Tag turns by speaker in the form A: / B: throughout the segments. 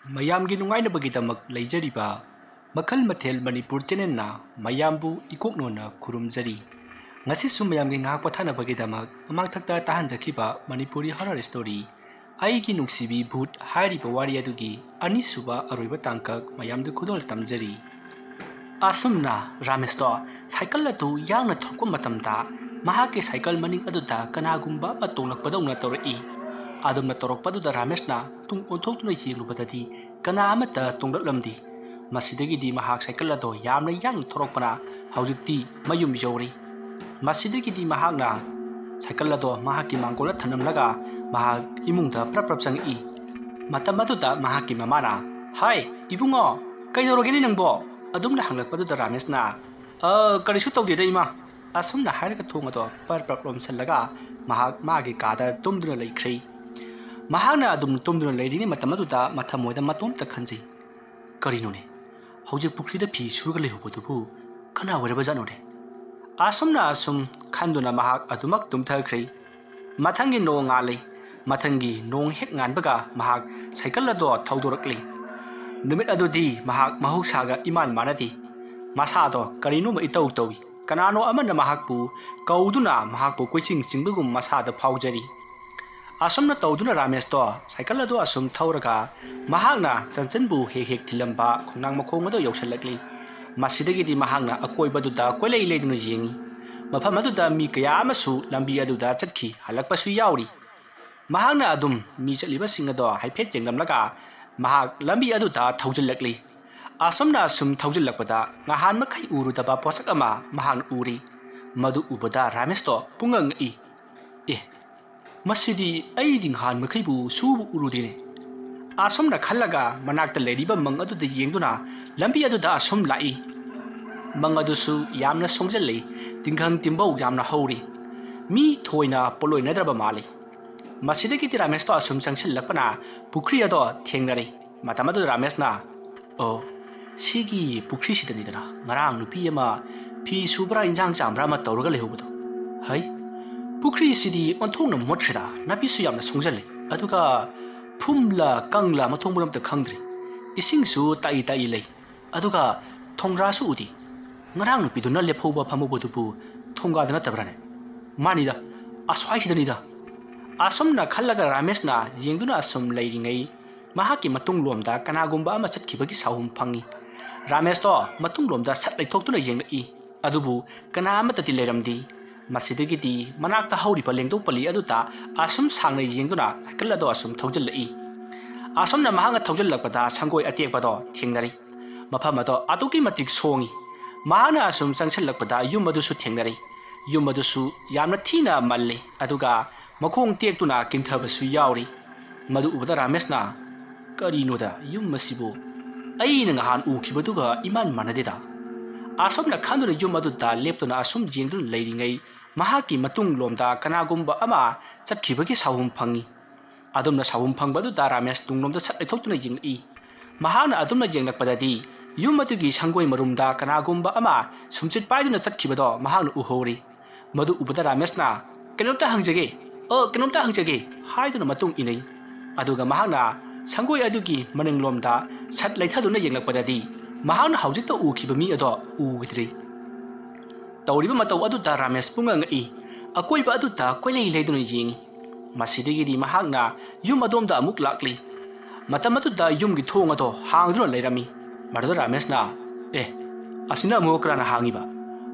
A: ꯃꯌꯥꯝꯒꯤ ꯅꯨꯡꯉꯥꯏꯅꯕꯒꯤꯗꯃꯛ ꯂꯩꯖꯔꯤꯕ ꯃꯈꯜ ꯃꯊꯦꯜ ꯃꯅꯤꯄꯨꯔ ꯆꯦꯅꯦꯜꯅ ꯃꯌꯥꯝꯕꯨ ꯏꯀꯣꯛꯅꯣꯅ ꯈꯨꯔꯨꯝꯖꯔꯤ꯫ ꯉꯁꯤꯁꯨ ꯃꯌꯥꯝꯒꯤ ꯉꯥꯏꯍꯥꯛ ꯄꯣꯊꯥꯅꯕꯒꯤꯗꯃꯛ ꯃꯃꯥꯡꯊꯛꯇ ꯇꯥꯍꯟꯖꯈꯤꯕ ꯃꯅꯤꯄꯨꯔꯤ ꯍꯣꯔꯔ ꯁ꯭ꯇꯣꯔꯤ ꯑꯩꯒꯤ ꯅꯨꯡꯁꯤꯕꯤ ꯚꯨꯠ ꯍꯥꯏꯔꯤꯕ ꯋꯥꯔꯤ ꯑꯗꯨꯒꯤ ꯑꯅꯤꯁꯨꯕ ꯑꯔꯣꯏꯕ ꯇꯥꯡꯀꯛ ꯃꯌꯥꯝꯗ ꯈꯨꯗꯣꯜ ꯇꯝꯖꯔꯤ꯫ ꯑꯁꯨꯝꯅ ꯔꯥꯃꯦꯁꯇꯣ ꯁꯥꯏꯀꯜ ꯑꯗꯨ ꯌꯥꯡꯅ ꯊꯧꯔꯛꯄ ꯃꯇꯝꯗ ꯃꯍꯥꯛꯀꯤ ꯁꯥꯏꯀꯜ ꯃꯅꯤꯡ ꯑꯗꯨꯗ ꯀꯅꯥꯒꯨꯝꯕ ꯑꯃ ꯇꯣꯡꯂꯛꯄꯗꯧꯅ ꯇꯧꯔꯛꯏ꯫ ꯑꯗꯨꯝꯅ ꯇꯧꯔꯛꯄꯗꯨꯗ ꯔꯥꯃꯦꯁꯅ ꯇꯨꯡ ꯑꯣꯟꯊꯣꯛꯇꯨꯅ ꯌꯦꯡꯂꯨꯕꯗꯗꯤ ꯀꯅꯥ ꯑꯃꯠꯇ ꯇꯣꯡꯂꯛꯂꯝꯗꯦ꯫ ꯃꯁꯤꯗꯒꯤꯗꯤ ꯃꯍꯥꯛ ꯁꯥꯏꯀꯜ ꯑꯗꯨ ꯌꯥꯝꯅ ꯌꯥꯡꯅ ꯊꯧꯔꯛꯄꯅ ꯍꯧꯖꯤꯛꯇꯤ ꯃꯌꯨꯝ ꯌꯧꯔꯦ꯫ ꯃꯁꯤꯗꯒꯤꯗꯤ ꯃꯍꯥꯛꯅ ꯁꯥꯏꯀꯜ ꯑꯗꯨ ꯃꯍꯥꯛꯀꯤ ꯃꯥꯡꯒꯣꯜꯗ ꯊꯅꯝꯂꯒ ꯃꯍꯥꯛ ꯏꯃꯨꯡꯗ ꯄ꯭ꯔꯞ ꯆꯪꯉꯛꯏ꯫ ꯃꯇꯝ ꯑꯗꯨꯗ ꯃꯍꯥꯛꯀꯤ ꯃꯃꯥꯅ "ꯍꯥꯏ ꯏꯕꯨꯡꯉꯣ, ꯀꯩꯗꯧꯔꯒꯦꯅꯦ ꯅꯪꯕꯣ?" ꯑꯗꯨꯝꯅ ꯍꯪꯂꯛꯄꯗꯨꯗ ꯔꯥꯃꯦꯁꯅ ꯀꯔꯤꯁꯨ ꯇꯧꯗꯦꯗ ꯏꯃꯥ" ꯑꯁꯨꯝꯅ ꯍꯥꯏꯔꯒ ꯊꯣꯡ ꯑꯗꯨ ꯄ꯭ꯔꯞ ꯂꯣꯝꯁꯤꯜꯂꯒ ꯃꯍꯥꯛ ꯃꯥꯒꯤ ꯀꯥꯗ ꯇꯨꯝꯗꯨꯅ ꯂꯩꯈ꯭ꯔꯦ꯫ ꯃꯍꯥꯛꯅ ꯑꯗꯨꯝ ꯇꯨꯝꯗꯨꯅ ꯂꯩꯔꯤꯉꯩ ꯃꯇꯝ ꯑꯗꯨꯗ ꯃꯊꯃꯣꯏꯗ ꯃꯇꯣꯝꯇ ꯈꯟꯖꯩ, ꯀꯔꯤꯅꯣꯅꯦ ꯍꯧꯖꯤꯛ ꯄꯨꯈ꯭ꯔꯤꯗ ꯐꯤ ꯁꯨꯔꯒ ꯂꯩꯍꯧꯕꯗꯨꯕꯨ ꯀꯅꯥ ꯑꯣꯏꯔꯕꯖꯥꯠꯅꯣꯅꯦ? ꯑꯁꯨꯝꯅ ꯑꯁꯨꯝ ꯈꯟꯗꯨꯅ ꯃꯍꯥꯛ ꯑꯗꯨꯃꯛ ꯇꯨꯝꯊꯈ꯭ꯔꯦ꯫ ꯃꯊꯪꯒꯤ ꯅꯣꯡ ꯉꯥꯜꯂꯤ꯫ ꯃꯊꯪꯒꯤ ꯅꯣꯡ ꯍꯦꯛ ꯉꯥꯟꯕꯒ ꯃꯍꯥꯛ ꯁꯥꯏꯀꯜ ꯑꯗꯨ ꯊꯧꯗꯣꯔꯛꯂꯤ꯫ ꯅꯨꯃꯤꯠ ꯑꯗꯨꯗꯤ ꯃꯍꯥꯛ ꯃꯍꯧꯁꯥꯒ ꯏꯃꯥꯟ ꯃꯥꯟꯅꯗꯦ꯫ ꯃꯁꯥꯗꯣ ꯀꯔꯤꯅꯣꯃ ꯏꯇꯧ ꯇꯧꯏ꯫ ꯀꯅꯥꯅꯣ ꯑꯃꯅ ꯃꯍꯥꯛꯄꯨ ꯀꯧꯗꯨꯅ ꯃꯍꯥꯛꯄꯨ ꯀꯣꯏꯆꯤꯡ ꯆꯤꯡꯕꯒꯨꯝ ꯃꯁꯥꯗ ꯐꯥꯎꯖꯔꯤ꯫ ꯑꯁꯨꯝꯅ ꯇꯧꯗꯨꯅ ꯔꯥꯃꯦꯁꯇꯣ ꯁꯥꯏꯀꯜ ꯑꯗꯨ ꯑꯁꯨꯝ ꯊꯧꯔꯒ ꯃꯍꯥꯛꯅ ꯆꯟꯆꯟꯕꯨ ꯍꯦꯛ ꯍꯦꯛ ꯊꯤꯜꯂꯝꯕ ꯈꯣꯡꯅꯥꯡ ꯃꯈꯣꯡ ꯑꯗꯨ ꯌꯧꯁꯤꯜꯂꯛꯂꯤ꯫ ꯃꯁꯤꯗꯒꯤꯗꯤ ꯃꯍꯥꯛꯅ ꯑꯀꯣꯏꯕꯗꯨꯗ ꯀꯣꯏꯂꯩ ꯂꯩꯗꯨꯅ ꯌꯦꯡꯉꯤ꯫ ꯃꯐꯝ ꯑꯗꯨꯗ ꯃꯤ ꯀꯌꯥ ꯑꯃꯁꯨ ꯂꯝꯕꯤ ꯑꯗꯨꯗ ꯆꯠꯈꯤ ꯍꯜꯂꯛꯄꯁꯨ ꯌꯥꯎꯔꯤ꯫ ꯃꯍꯥꯛꯅ ꯑꯗꯨꯝ ꯃꯤ ꯆꯠꯂꯤꯕꯁꯤꯡ ꯑꯗꯣ ꯍꯥꯏꯐꯦꯠ ꯌꯦꯡꯂꯝꯂꯒ ꯃꯍꯥꯛ ꯂꯝꯕꯤ ꯑꯗꯨꯗ ꯊꯧꯖꯤꯜꯂꯛꯂꯤ꯫ ꯑꯁꯨꯝꯅ ꯑꯁꯨꯝ ꯊꯧꯖꯤꯜꯂꯛꯄꯗ ꯉꯍꯥꯟ ꯃꯈꯩ ꯎꯔꯨꯗꯕ ꯄꯣꯠꯁꯛ ꯑꯃ ꯃꯍꯥꯛꯅ ꯎꯔꯤ꯫ ꯃꯗꯨ ꯎꯕꯗ ꯔꯥꯃꯦꯁꯇꯣ ꯄꯨꯡꯉꯛ ꯉꯛꯏ꯫ ꯃꯁꯤꯗꯤ ꯑꯩꯗꯤ ꯉꯍꯥꯟ ꯃꯈꯩꯕꯨ ꯁꯨꯕ ꯎꯔꯨꯗꯦꯅꯦ꯫ ꯑꯁꯨꯝꯅ ꯈꯜꯂꯒ ꯃꯅꯥꯛꯇ ꯂꯩꯔꯤꯕ ꯃꯪ ꯑꯗꯨꯗ ꯌꯦꯡꯗꯨꯅ ꯂꯝꯕꯤ ꯑꯗꯨꯗ ꯑꯁꯨꯝ ꯂꯥꯛꯏ꯫ ꯃꯪ ꯑꯗꯨꯁꯨ ꯌꯥꯝꯅ ꯁꯣꯡꯖꯜꯂꯤ꯫ ꯇꯤꯡꯈꯪ ꯇꯤꯝꯕꯧ ꯌꯥꯝꯅ ꯍꯧꯔꯤ꯫ ꯃꯤ ꯊꯣꯏꯅ ꯄꯣꯠꯂꯣꯏꯅꯗ꯭ꯔꯕ ꯃꯥꯜꯂꯤ꯫ ꯃꯁꯤꯗꯒꯤꯗꯤ ꯔꯥꯃꯦꯁꯇꯣ ꯑꯁꯨꯝ ꯆꯪꯁꯤꯜꯂꯛꯄꯅ ꯄꯨꯈ꯭ꯔꯤ ꯑꯗꯣ ꯊꯦꯡꯅꯔꯦ꯫ ꯃꯇꯝ ꯑꯗꯨꯗ ꯔꯥꯃꯦꯁꯅ ꯁꯤꯒꯤ ꯄꯨꯈ꯭ꯔꯤꯁꯤꯗꯅꯤꯗꯅ ꯉꯔꯥꯡ ꯅꯨꯄꯤ ꯑꯃ ꯐꯤ ꯁꯨꯕ꯭ꯔꯥ ꯏꯟꯖꯥꯡ ꯆꯥꯝꯕ꯭ꯔꯥ ꯑꯃ ꯇꯧꯔꯒ ꯂꯩꯍꯧꯕꯗꯣ꯫ ꯍꯩ, ꯄꯨꯈ꯭ꯔꯤꯁꯤꯗꯤ ꯑꯣꯟꯊꯣꯛꯅ ꯃꯣꯠꯈ꯭ꯔꯦꯗ, ꯅꯥꯄꯤꯁꯨ ꯌꯥꯝꯅ ꯁꯣꯡꯖꯜꯂꯤ, ꯑꯗꯨꯒ ꯐꯨꯝꯂ ꯀꯪꯂ ꯃꯊꯣꯡ ꯃꯔꯝ ꯑꯝꯇ ꯈꯪꯗ꯭ꯔꯤ꯫ ꯏꯁꯤꯡꯁꯨ ꯇꯥꯛꯏ ꯇꯥꯛꯏ ꯂꯩ, ꯑꯗꯨꯒ ꯊꯣꯡꯒ꯭ꯔꯥꯁꯨ ꯎꯗꯦ꯫ ꯉꯔꯥꯡ ꯅꯨꯄꯤꯗꯨꯅ ꯂꯦꯞꯍꯧꯕ ꯐꯝꯍꯧꯕꯗꯨꯕꯨ ꯊꯣꯡꯒꯥꯗ ꯅꯠꯇꯕ꯭ꯔꯥꯅꯦ? ꯃꯥꯅꯤꯗ, ꯑꯁ꯭ꯋꯥꯏꯁꯤꯗꯅꯤꯗ꯫ ꯑꯁꯨꯝꯅ ꯈꯜꯂꯒ ꯔꯥꯃꯦꯁꯅ ꯌꯦꯡꯗꯨꯅ ꯑꯁꯨꯝ ꯂꯩꯔꯤꯉꯩ ꯃꯍꯥꯛꯀꯤ ꯃꯇꯨꯡꯂꯣꯝꯗ ꯀꯅꯥꯒꯨꯝꯕ ꯑꯃ ꯆꯠꯈꯤꯕꯒꯤ ꯁꯥꯎꯍꯨꯝ ꯐꯪꯏ꯫ ꯔꯥꯃꯦꯁꯇꯣ ꯃꯇꯨꯡꯂꯣꯝꯗ ꯁꯠ ꯂꯩꯊꯣꯛꯇꯨꯅ ꯌꯦꯡꯂꯛꯏ, ꯑꯗꯨꯕꯨ ꯀꯅꯥ ꯑꯃꯠꯇꯗꯤ ꯂꯩꯔꯝꯗꯦ꯫ ꯃꯁꯤꯗꯒꯤꯗꯤ ꯃꯅꯥꯛꯇ ꯍꯧꯔꯤꯕ ꯂꯦꯡꯗꯧ ꯄꯜꯂꯤ ꯑꯗꯨꯗ ꯑꯁꯨꯝ ꯁꯥꯡꯅ ꯌꯦꯡꯗꯨꯅ ꯁꯥꯏꯀꯜ ꯑꯗꯣ ꯑꯁꯨꯝ ꯊꯧꯖꯤꯜꯂꯛꯏ꯫ ꯑꯁꯨꯝꯅ ꯃꯍꯥꯛꯅ ꯊꯧꯖꯤꯜꯂꯛꯄꯗ ꯁꯪꯒꯣꯏ ꯑꯇꯦꯛꯄꯗꯣ ꯊꯦꯡꯅꯔꯤ꯫ ꯃꯐꯝ ꯑꯗꯣ ꯑꯗꯨꯛꯀꯤ ꯃꯇꯤꯛ ꯁꯣꯡꯏ꯫ ꯃꯍꯥꯛꯅ ꯑꯁꯨꯝ ꯆꯪꯁꯤꯜꯂꯛꯄꯗ ꯌꯨꯝ ꯑꯗꯨꯁꯨ ꯊꯦꯡꯅꯔꯤ꯫ ꯌꯨꯝ ꯑꯗꯨꯁꯨ ꯌꯥꯝꯅ ꯊꯤꯅ ꯃꯜꯂꯤ, ꯑꯗꯨꯒ ꯃꯈꯣꯡ テꯛꯇꯨꯅ ꯀꯤꯟꯊꯕꯁꯨ ꯌꯥꯎꯔꯤ꯫ ꯃꯗꯨ ꯎꯕꯗ ꯔꯥꯃꯦꯁꯅ ꯀꯔꯤꯅꯣꯗ ꯌꯨꯝ ꯑꯁꯤꯕꯨ ꯑꯩꯅ ꯉꯍꯥꯟ ꯎꯈꯤꯕꯗꯨꯒ ꯏꯃꯥꯟ ꯃꯥꯟꯅꯗꯦꯗ꯫ ꯑꯁꯨꯝꯅ ꯈꯟꯗꯨꯅ ꯌꯨꯝ ꯑꯗꯨꯗ ꯂꯦꯞꯇꯨꯅ ꯑꯁꯨꯝ ꯌꯦꯡꯗꯨꯅ ꯂꯩꯔꯤꯉꯩ ꯃꯍꯥꯛꯀꯤ ꯃꯇꯨꯡꯂꯣꯝꯗ ꯀꯅꯥꯒꯨꯝꯕ ꯑꯃ ꯆꯠꯈꯤꯕꯒꯤ ꯁꯥꯎꯍꯨꯝ ꯐꯪꯏ꯫ ꯑꯗꯨꯝꯅ ꯁꯥꯎꯍꯨꯝ ꯐꯪꯕ ꯑꯗꯨꯗ ꯔꯥꯃꯦꯁ ꯇꯨꯡꯂꯣꯝꯗ ꯁꯠ ꯂꯩꯊꯣꯛꯇꯨꯅ ꯌꯦꯡꯂꯛꯏ꯫ ꯃꯍꯥꯛꯅ ꯑꯗꯨꯝꯅ ꯌꯦꯡꯂꯛꯄꯗꯗꯤ ꯌꯨꯝ ꯑꯗꯨꯒꯤ ꯁꯪꯒꯣꯏ ꯃꯔꯨꯝꯗ ꯀꯅꯥꯒꯨꯝꯕ ꯑꯃ ꯁꯨꯝꯆꯤꯠ ꯄꯥꯏꯗꯨꯅ ꯆꯠꯈꯤꯕꯗꯣ ꯃꯍꯥꯛꯅ ꯎꯍꯧꯔꯤ꯫ ꯃꯗꯨ ꯎꯕꯗ ꯔꯥꯃꯦꯁꯅ ꯀꯩꯅꯣꯝꯇ ꯍꯪꯖꯒꯦ ꯍꯥꯏꯗꯨꯅ ꯃꯇꯨꯡ ꯏꯟꯅꯩ꯫ ꯑꯗꯨꯒ ꯃꯍꯥꯛꯅ ꯁꯪꯒꯣꯏ ꯑꯗꯨꯒꯤ ꯃꯅꯤꯡꯂꯣꯝꯗ ꯁꯠ ꯂꯩꯊꯗꯨꯅ ꯌꯦꯡꯂꯛꯄꯗꯗꯤ ꯃꯍꯥꯛꯅ ꯍꯧꯖꯤꯛꯇ ꯎꯈꯤꯕ ꯃꯤ ꯑꯗꯣ ꯎꯈꯤꯗ꯭ꯔꯦ꯫ ꯇꯧꯔꯤꯕ ꯃꯇꯧ ꯑꯗꯨꯗ ꯔꯥꯃꯦꯁ ꯄꯨꯡꯉꯛ ꯉꯛꯏ꯫ ꯑꯀꯣꯏꯕ ꯑꯗꯨꯗ ꯀꯣꯏꯂꯩ ꯂꯩꯗꯨꯅ ꯌꯦꯡꯉꯤ꯫ ꯃꯁꯤꯗꯒꯤꯗꯤ ꯃꯍꯥꯛꯅ ꯌꯨꯝ ꯑꯗꯣꯝꯗ ꯑꯃꯨꯛ ꯂꯥꯛꯂꯤ꯫ ꯃꯇꯝ ꯑꯗꯨꯗ ꯌꯨꯝꯒꯤ ꯊꯣꯡ ꯑꯗꯣ ꯍꯥꯡꯗꯨꯅ ꯂꯩꯔꯝꯃꯤ꯫ ꯃꯗꯨꯗ ꯔꯥꯃꯦꯁꯅ ꯑꯁꯤꯅ ꯑꯃꯨꯛ ꯀꯅꯥꯅ ꯍꯥꯡꯉꯤꯕ?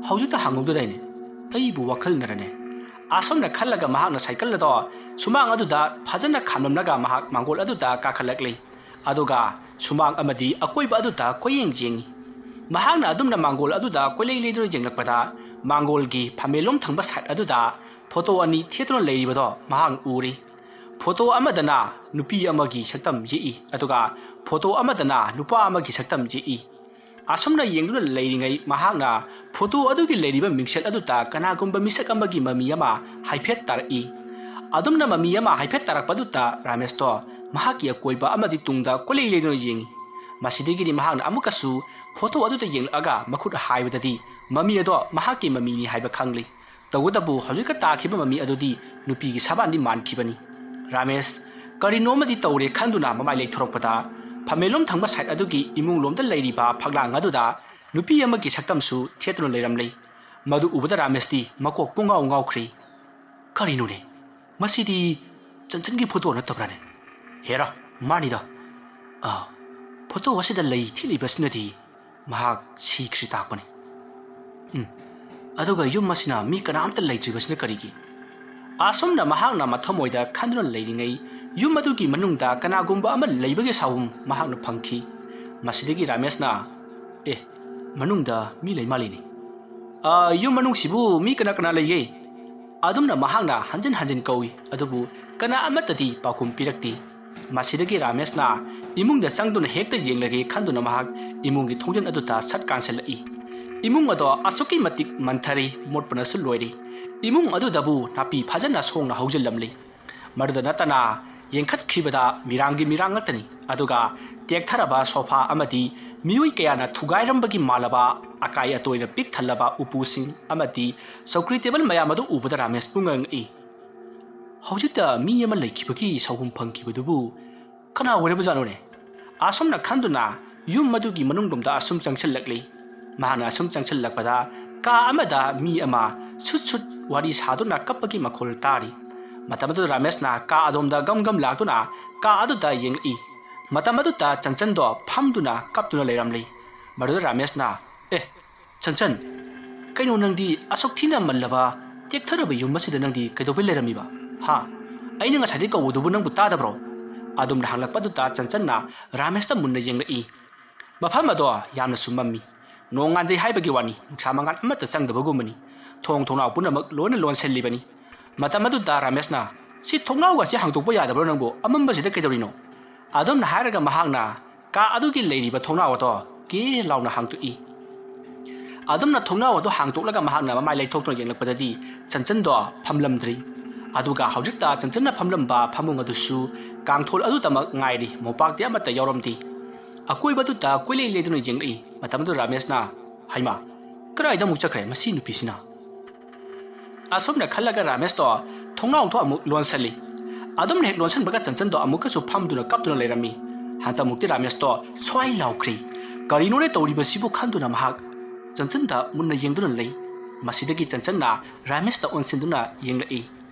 A: ꯍꯧꯖꯤꯛꯇ ꯍꯥꯡꯍꯧꯗꯗꯥꯏꯅꯦ? ꯑꯩꯕꯨ ꯋꯥꯈꯜꯅꯔꯅꯦ? ꯑꯁꯨꯝꯅ ꯈꯜꯂꯒ ꯃꯍꯥꯛꯅ ꯁꯥꯏꯀꯜ ꯑꯗꯣ ꯁꯨꯃꯥꯡ ꯑꯗꯨꯗ ꯐꯖꯅ ꯈꯥꯝꯂꯝꯂꯒ ꯃꯍꯥꯛ ꯃꯥꯡꯒꯣꯜ ꯑꯗꯨꯗ ꯀꯥꯈꯠꯂꯛꯂꯤ꯫ ꯑꯗꯨꯒ ꯁꯨꯃꯥꯡ ꯑꯃꯗꯤ ꯑꯀꯣꯏꯕ ꯑꯗꯨꯗ ꯀꯣꯏꯌꯦꯡ ꯌꯦꯡꯉꯤ꯫ ꯃꯍꯥꯛꯅ ꯑꯗꯨꯝꯅ ꯃꯥꯡꯒꯣꯜ ꯑꯗꯨꯗ ꯀꯣꯏꯂꯩ ꯂꯩꯗꯨꯅ ꯌꯦꯡꯂꯛꯄꯗ ꯃꯥꯡꯒꯣꯜꯒꯤ ꯐꯝꯃꯦꯟꯂꯣꯝ ꯊꯪꯕ ꯁꯥꯏꯠ ꯑꯗꯨꯗ ꯐꯣꯇꯣ ꯑꯅꯤ ꯊꯦꯠꯇꯨꯅ ꯂꯩꯔꯤꯕꯗꯣ ꯃꯍꯥꯛꯅ ꯎꯔꯤ꯫ ꯐꯣꯇꯣ ꯑꯃꯗꯅ ꯅꯨꯄꯤ ꯑꯃꯒꯤ ꯁꯛꯇꯝ ꯌꯦꯛꯏ, ꯑꯗꯨꯒ ꯐꯣꯇꯣ ꯑꯃꯗꯅ ꯅꯨꯄꯥ ꯑꯃꯒꯤ ꯁꯛꯇꯝ ꯌꯦꯛꯏ꯫ ꯑꯁꯨꯝꯅ ꯌꯦꯡꯗꯨꯅ ꯂꯩꯔꯤꯉꯩ ꯃꯍꯥꯛꯅ ꯐꯣꯇꯣ ꯑꯗꯨꯒꯤ ꯂꯩꯔꯤꯕ ꯃꯤꯡꯁꯦꯜ ꯑꯗꯨꯗ ꯀꯅꯥꯒꯨꯝꯕ ꯃꯤꯁꯛ ꯑꯃꯒꯤ ꯃꯃꯤ ꯑꯃ ꯍꯥꯏꯐꯦꯠ ꯇꯥꯔꯛꯏ꯫ ꯑꯗꯨꯝꯅ ꯃꯃꯤ ꯑꯃ ꯍꯥꯏꯐꯦꯠ ꯇꯥꯔꯛꯄꯗꯨꯗ ꯔꯥꯃꯦꯁꯇꯣ ꯃꯍꯥꯛꯀꯤ ꯑꯀꯣꯏꯕ ꯑꯃꯗꯤ ꯇꯨꯡꯗ ꯀꯣꯏꯂꯩ ꯂꯩꯗꯨꯅ ꯌꯦꯡꯉꯤ꯫ ꯃꯁꯤꯗꯒꯤꯗꯤ ꯃꯍꯥꯛꯅ ꯑꯃꯨꯛꯀꯁꯨ ꯐꯣꯇꯣ ꯑꯗꯨꯗ ꯌꯦꯡꯂꯛꯑꯒ ꯃꯈꯨꯠ ꯍꯥꯏꯕꯗꯗꯤ ꯃꯃꯤ ꯑꯗꯣ ꯃꯍꯥꯛꯀꯤ ꯃꯃꯤꯅꯤ ꯍꯥꯏꯕ ꯈꯪꯂꯤ꯫ ꯇꯧꯕꯇꯕꯨ ꯍꯧꯖꯤꯛꯀ ꯇꯥꯈꯤꯕ ꯃꯃꯤ ꯑꯗꯨꯗꯤ ꯅꯨꯄꯤꯒꯤ ꯁꯕꯥꯟꯗꯤ ꯃꯥꯟꯈꯤꯕꯅꯤ꯫ ꯔꯥꯃꯦꯁ ꯀꯔꯤꯅꯣꯃꯗꯤ ꯇꯧꯔꯦ ꯈꯟꯗꯨꯅ ꯃꯃꯥꯏ ꯂꯩꯊꯣꯔꯛꯄꯗ ꯐꯝꯃꯦꯂꯣꯝ ꯊꯪꯕ ꯁꯥꯏꯠ ꯑꯗꯨꯒꯤ ꯏꯃꯨꯡ ꯂꯣꯝꯗ ꯂꯩꯔꯤꯕ ꯐꯛꯂꯥꯡ ꯑꯗꯨꯗ ꯅꯨꯄꯤ ꯑꯃꯒꯤ ꯁꯛꯇꯝꯁꯨ ꯊꯦꯠꯇꯨꯅ ꯂꯩꯔꯝꯂꯦ ꯃꯗꯨ ꯎꯕꯗ ꯔꯥꯃꯦꯁꯇꯤ ꯃꯀꯣꯛ ꯄꯨꯡꯉꯥꯎ ꯉꯥꯎꯈ꯭ꯔꯤ ꯀꯔꯤꯅꯣꯅꯦ ꯃꯁꯤꯗꯤ ꯆꯟꯆꯟꯒꯤ ꯐꯣꯇꯣ ꯅꯠꯇꯕ꯭ꯔꯥꯅꯦ ꯍꯦꯔꯥ ꯃꯥꯅꯤꯗ ꯐꯣꯇꯣ ꯑꯁꯤꯗ ꯂꯩ ꯊꯦꯠꯂꯤꯕꯁꯤꯅꯗꯤ ꯃꯍꯥꯛ ꯁꯤꯈ꯭ꯔꯤ ꯇꯥꯛꯄꯅꯤ ꯑꯗꯨꯒ ꯌꯨꯝ ꯑꯁꯤꯅ ꯃꯤ ꯀꯅꯥꯝꯇ ꯂꯩꯇ꯭ꯔꯤꯕꯁꯤꯅ ꯀꯔꯤꯒꯤ ꯑꯁꯨꯝꯅ ꯃꯍꯥꯛꯅ ꯃꯊꯃꯣꯏꯗ ꯈꯟꯗꯨꯅ ꯂꯩꯔꯤꯉꯩ ꯌꯨꯝ ꯑꯗꯨꯒꯤ ꯃꯅꯨꯡꯗ ꯀꯅꯥꯒꯨꯝꯕ ꯑꯃ ꯂꯩꯕꯒꯤ ꯁꯥꯎꯝ ꯃꯍꯥꯛꯅ ꯐꯪꯈꯤ ꯃꯁꯤꯗꯒꯤ ꯔꯥꯃꯦꯁꯅ ꯃꯅꯨꯡꯗ ꯃꯤ ꯂꯩ ꯃꯥꯜꯂꯤꯅꯤ ꯌꯨꯝ ꯃꯅꯨꯡꯁꯤꯕꯨ ꯃꯤ ꯀꯅꯥ ꯀꯅꯥ ꯂꯩꯒꯦ ꯑꯗꯨꯝꯅ ꯃꯍꯥꯛꯅ ꯍꯟꯖꯤꯟ ꯍꯟꯖꯤꯟ ꯀꯧꯏ ꯑꯗꯨꯕꯨ ꯀꯅꯥ ꯑꯃꯠꯇꯗꯤ ꯄꯥꯎꯈꯨꯝ ꯄꯤꯔꯛꯇꯦ ꯃꯁꯤꯗꯒꯤ ꯔꯥꯃꯦꯁꯅ ꯏꯃꯨꯡꯗ ꯆꯪꯗꯨꯅ ꯍꯦꯛꯇ ꯌꯦꯡꯂꯒꯦ ꯈꯟꯗꯨꯅ ꯃꯍꯥꯛ ꯏꯃꯨꯡꯒꯤ ꯊꯣꯡꯖꯤꯟ ꯑꯗꯨꯗ ꯁꯠ ꯀꯥꯟꯁꯤꯜꯂꯛꯏ ꯏꯃꯨꯡ ꯑꯗꯣ ꯑꯁꯨꯛꯀꯤ ꯃꯇꯤꯛ ꯃꯟꯊꯔꯤ ꯃꯣꯠꯄꯅꯁꯨ ꯂꯣꯏꯔꯤ ꯏꯃꯨꯡ ꯑꯗꯨꯗꯕꯨ ꯅꯥꯄꯤ ꯐꯖꯅ ꯁꯣꯡꯅ ꯍꯧꯖꯤꯜꯂꯝꯂꯤ ꯃꯗꯨꯗ ꯅꯠꯇꯅ ꯌꯦꯡꯈꯠꯈꯤꯕꯗ ꯃꯤꯔꯥꯡꯒꯤ ꯃꯤꯔꯥꯡ ꯉꯥꯛꯇꯅꯤ ꯑꯗꯨꯒ ꯇꯦꯛꯊꯔꯕ ꯁꯣꯐꯥ ꯑꯃꯗꯤ ꯃꯤꯑꯣꯏ ꯀꯌꯥꯅ ꯊꯨꯒꯥꯏꯔꯝꯕꯒꯤ ꯃꯥꯜꯂꯕ ꯑꯀꯥꯏ ꯑꯇꯣꯏꯅ ꯄꯤꯛ ꯊꯜꯂꯕ ꯎꯄꯨꯁꯤꯡ ꯑꯃꯗꯤ ꯆꯧꯀ꯭ꯔꯤ ꯇꯦꯕꯜ ꯃꯌꯥꯝ ꯑꯗꯨ ꯎꯕꯗ ꯔꯥꯃꯦꯁ ꯄꯨꯡꯉꯛꯏ ꯍꯧꯖꯤꯛꯇ ꯃꯤ ꯑꯃ ꯂꯩꯈꯤꯕꯒꯤ ꯁꯧꯍꯨꯝ ꯐꯪꯈꯤꯕꯗꯨꯕꯨ ꯀꯅꯥ ꯑꯣꯏꯔꯕꯖꯥꯠꯅꯣꯅꯦ ꯑꯁꯨꯝꯅ ꯈꯟꯗꯨꯅ ꯌꯨꯝ ꯑꯗꯨꯒꯤ ꯃꯅꯨꯡꯂꯣꯝꯗ ꯑꯁꯨꯝ ꯆꯪꯁꯤꯜꯂꯛꯂꯤ ꯃꯍꯥꯛꯅ ꯑꯁꯨꯝ ꯆꯪꯁꯤꯜꯂꯛꯄꯗ ꯀꯥ ꯑꯃꯗ ꯃꯤ ꯑꯃ ꯁꯨꯠ ꯁꯨꯠ ꯋꯥꯔꯤ ꯁꯥꯗꯨꯅ ꯀꯞꯄꯒꯤ ꯃꯈꯣꯜ ꯇꯥꯔꯤ ꯃꯇꯝ ꯑꯗꯨꯗ ꯔꯥꯃꯦꯁꯅ ꯀꯥ ꯑꯗꯣꯝꯗ ꯒꯝ ꯒꯝ ꯂꯥꯛꯇꯨꯅ ꯀꯥ ꯑꯗꯨꯗ ꯌꯦꯡꯂꯛꯏ ꯃꯇꯝ ꯑꯗꯨꯗ ꯆꯟꯆꯟꯗꯣ ꯐꯝꯗꯨꯅ ꯀꯞꯇꯨꯅ ꯂꯩꯔꯝꯂꯤ ꯃꯗꯨꯗ ꯔꯥꯃꯦꯁꯅ ꯆꯟꯆꯟ ꯀꯩꯅꯣ ꯅꯪꯗꯤ ꯑꯁꯨꯛ ꯊꯤꯅ ꯃꯜꯂꯕ ꯇꯦꯛꯊꯔꯕ ꯌꯨꯝ ꯑꯁꯤꯗ ꯅꯪꯗꯤ ꯀꯩꯗꯧꯕꯩ ꯂꯩꯔꯝꯃꯤꯕ ꯑꯩꯅ ꯉꯁꯥꯏꯗꯩ ꯀꯧꯕꯗꯨꯕꯨ ꯅꯪꯕꯨ ꯇꯥꯗꯕ꯭ꯔꯣ ꯑꯗꯨꯝꯅ ꯍꯪꯂꯛꯄꯗꯨꯗ ꯆꯟꯆꯟꯅ ꯔꯥꯃꯦꯁꯇ ꯃꯨꯟꯅ ꯌꯦꯡꯂꯛꯏ ꯃꯐꯝ ꯑꯗꯣ ꯌꯥꯝꯅꯁꯨ ꯃꯝꯃꯤ ꯅꯣꯡ ꯉꯥꯟꯖꯩ ꯍꯥꯏꯕꯒꯤ ꯋꯥꯅꯤ ꯅꯨꯡꯁꯥ ꯃꯉꯥꯜ ꯑꯃꯠꯇ ꯆꯪꯗꯕꯒꯨꯝꯕꯅꯤ ꯊꯣꯡ ꯊꯣꯡꯅꯥꯎ ꯄꯨꯝꯅꯃꯛ ꯂꯣꯏꯅ ꯂꯣꯟꯁꯤꯜꯂꯤꯕꯅꯤ ꯃꯇꯝ ꯑꯗꯨꯗ ꯔꯥꯃꯦꯁꯅ ꯁꯤ ꯊꯣꯡꯅꯥꯎꯒꯁꯤ ꯍꯥꯡꯗꯣꯛꯄ ꯌꯥꯗꯕ꯭ꯔꯣ ꯅꯪꯕꯨ ꯑꯃꯝꯕꯁꯤꯗ ꯀꯩꯗꯧꯔꯤꯅꯣ ꯑꯗꯨꯝꯅ ꯍꯥꯏꯔꯒ ꯃꯍꯥꯛꯅ ꯀꯥ ꯑꯗꯨꯒꯤ ꯂꯩꯔꯤꯕ ꯊꯣꯡꯅꯥꯎ ꯑꯗꯣ ꯀꯦ ꯂꯥꯎꯅ ꯍꯥꯡꯇꯣꯛꯏ ꯑꯗꯨꯝꯅ ꯊꯣꯡꯅꯥꯎ ꯑꯗꯨ ꯍꯥꯡꯇꯣꯛꯂꯒ ꯃꯍꯥꯛꯅ ꯃꯃꯥꯏ ꯂꯩꯊꯣꯛꯇꯨꯅ ꯌꯦꯡꯂꯛꯄꯗꯗꯤ ꯆꯟꯆꯟꯗꯣ ꯐꯝꯂꯝꯗ꯭ꯔꯤ ꯑꯗꯨꯒ ꯍꯧꯖꯤꯛꯇ ꯆꯟꯆꯟꯅ ꯐꯝꯂꯝꯕ ꯐꯃꯨꯡ ꯑꯗꯨꯁꯨ ꯀꯥꯡꯊꯣꯜ ꯑꯗꯨꯇꯃꯛ ꯉꯥꯏꯔꯤ ꯃꯣꯝꯄꯥꯛꯇꯤ ꯑꯃꯠꯇ ꯌꯥꯎꯔꯝꯗꯦ ꯑꯀꯣꯏꯕꯗꯨꯗ ꯀꯣꯏꯂꯩ ꯂꯩꯗꯨꯅ ꯌꯦꯡꯂꯛꯏ ꯃꯇꯝꯗꯨ ꯔꯥꯃꯦꯁꯅ ꯍꯩꯃꯥ ꯀꯗꯥꯏꯗ ꯑꯃꯨꯛ ꯆꯠꯈ꯭ꯔꯦ ꯃꯁꯤ ꯅꯨꯄꯤꯁꯤꯅ ꯑꯁꯨꯝꯅ ꯈꯜꯂꯒ ꯔꯥꯃꯦꯁꯇꯣ ꯊꯣꯡꯅꯥꯎꯗꯣ ꯑꯃꯨꯛ ꯂꯣꯟꯁꯤꯜꯂꯤ ꯑꯗꯨꯝꯅ ꯍꯦꯛ ꯂꯣꯟꯁꯤꯟꯕꯒ ꯆꯟꯆꯟꯗꯣ ꯑꯃꯨꯛꯀꯁꯨ ꯐꯝꯗꯨꯅ ꯀꯞꯇꯨꯅ ꯂꯩꯔꯝꯃꯤ ꯍꯟꯇꯛꯃꯨꯛꯇꯤ ꯔꯥꯃꯦꯁꯇꯣ ꯁ꯭ꯋꯥꯏ ꯂꯥꯎꯈ꯭ꯔꯤ ꯀꯔꯤꯅꯣꯅꯦ ꯇꯧꯔꯤꯕꯁꯤꯕꯨ ꯈꯟꯗꯨꯅ ꯃꯍꯥꯛ ꯆꯟꯆꯟꯗ ꯃꯨꯟꯅ ꯌꯦꯡꯗꯨꯅ ꯂꯩ ꯃꯁꯤꯗꯒꯤ ꯆꯟꯆꯟꯅ ꯔꯥꯃꯦꯁꯇ ꯑꯣꯟꯁꯤꯟꯗꯨꯅ ꯌꯦꯡꯂꯛꯏ